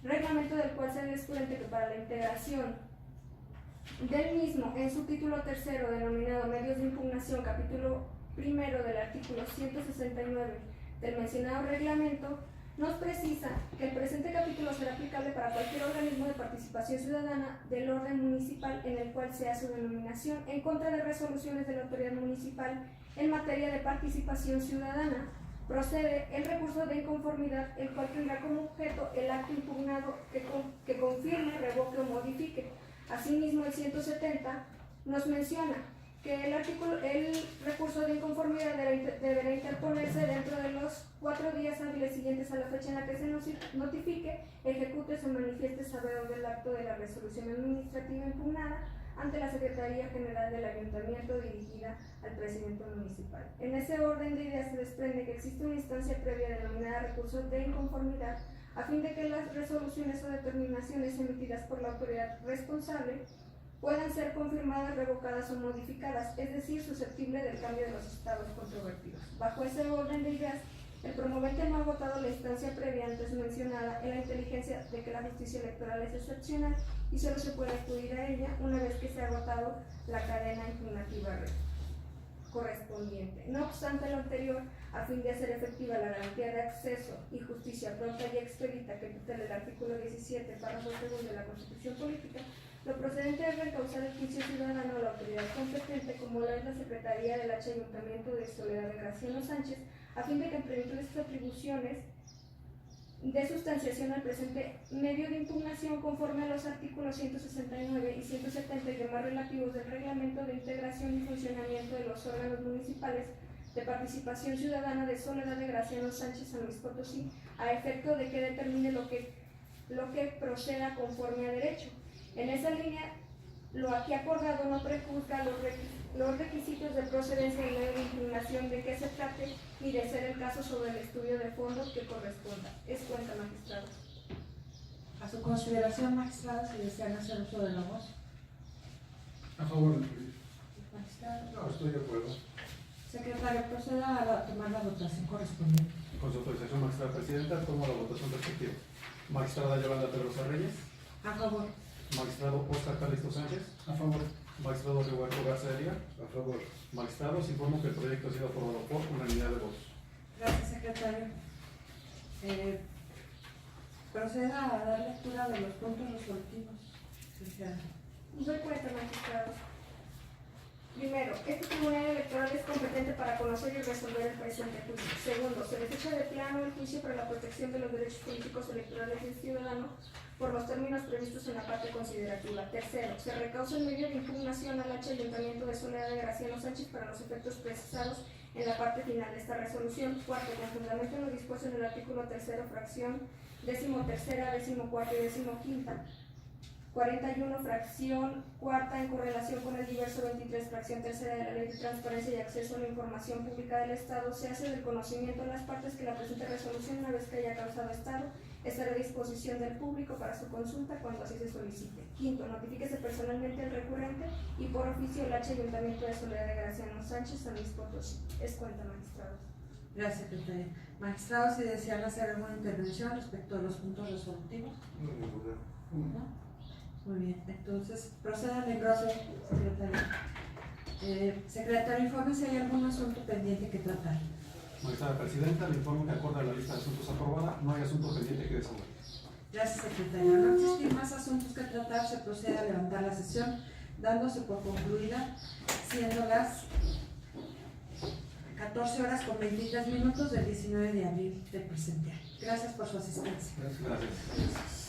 reglamento del cual se desprende que para la integración del mismo en su título tercero denominado Medios de Impugnación, capítulo primero del artículo 169 del mencionado reglamento, nos precisa que el presente capítulo será aplicable para cualquier organismo de participación ciudadana del orden municipal en el cual sea su denominación, en contra de resoluciones de la autoridad municipal en materia de participación ciudadana. Procede el recurso de inconformidad, el cual tendrá como objeto el acto impugnado que confirme, revoque o modifique. Asimismo, el 170 nos menciona que el recurso de inconformidad deberá interponerse dentro de los 4 días hábiles siguientes a la fecha en la que se notifique, ejecute o se manifieste sabedor del acto de la resolución administrativa impugnada ante la Secretaría General del Ayuntamiento dirigida al presidente municipal. En ese orden de ideas se desprende que existe una instancia previa denominada recurso de inconformidad a fin de que las resoluciones o determinaciones emitidas por la autoridad responsable puedan ser confirmadas, revocadas o modificadas, es decir, susceptible del cambio de los estados controvertidos. Bajo ese orden de ideas, el promovente no ha agotado la instancia previa antes mencionada en la inteligencia de que la justicia electoral es excepcional y solo se puede acudir a ella una vez que se ha agotado la cadena impugnativa correspondiente. No obstante lo anterior, a fin de hacer efectiva la garantía de acceso y justicia pronta y expedita que tutela el artículo 17, párrafo 2 de la Constitución Política, lo procedente es reencauzar el juicio ciudadano a la autoridad competente, como lo es la Secretaría del H. Ayuntamiento de Soledad de Graciano Sánchez, a fin de que en plenitud de sus atribuciones de sustanciación al presente medio de impugnación conforme a los artículos 169 y 170 y demás relativos del Reglamento de Integración y Funcionamiento de los órganos municipales de participación ciudadana de Soledad de Graciano Sánchez, San Luis Potosí, a efecto de que determine lo que proceda conforme a derecho. En esa línea, lo aquí acordado no prejuzga los requisitos de procedencia y medio de impugnación de que se trate y de ser el caso sobre el estudio de fondo que corresponda. Es cuenta, magistrado. A su consideración, magistrado, si desean hacer uso de la voz. A favor del juicio. Magistrado. No, estoy de acuerdo. Secretario, proceda a tomar la votación correspondiente. Con su autorización, magistrada presidenta, tomo la votación respectiva. Magistrada Yolanda Pedrosa Reyes. A favor. Magistrado Oscar Calixto Sánchez. A favor. Magistrado Rigoberto Garza Heredia. A favor. Magistrados, informo que el proyecto ha sido aprobado por unanimidad de votos. Gracias, secretario. Proceda a dar lectura de los puntos resolutivos. Doy cuenta, magistrados. Primero, este tribunal electoral es competente para conocer y resolver el presente juicio. Segundo, se desecha de plano el juicio para la protección de los derechos políticos electorales del ciudadano por los términos previstos en la parte considerativa. Tercero, se recausa el medio de impugnación al H. Ayuntamiento de Soledad de Graciano Sánchez para los efectos precisados en la parte final de esta resolución. Cuarto, con fundamento en lo dispuesto en el artículo tercero, fracción 13ª, 14ª y 15ª 41, fracción cuarta, en correlación con el diverso 23, fracción tercera de la Ley de Transparencia y Acceso a la Información Pública del Estado, se hace del conocimiento de las partes que la presente resolución, una vez que haya causado estado, estará a disposición del público para su consulta cuando así se solicite. Quinto, notifíquese personalmente al recurrente y por oficio el Ayuntamiento de Soledad de Graciano Sánchez, San Luis Potosí. Es cuenta, magistrados. Gracias, secretaria. Magistrados, si desean hacer alguna intervención respecto a los puntos resolutivos. ¿No? Muy bien, entonces proceda al engrose, secretario. Secretario, informe si hay algún asunto pendiente que tratar. Magistrada Presidenta, le informo que acorde a la lista de asuntos aprobada, no hay asunto pendiente que desahogar. Gracias, secretario. No existir más asuntos que tratar, se procede a levantar la sesión, dándose por concluida, siendo las 14 horas con 23 minutos del 19 de abril del presente año. Gracias por su asistencia. Gracias.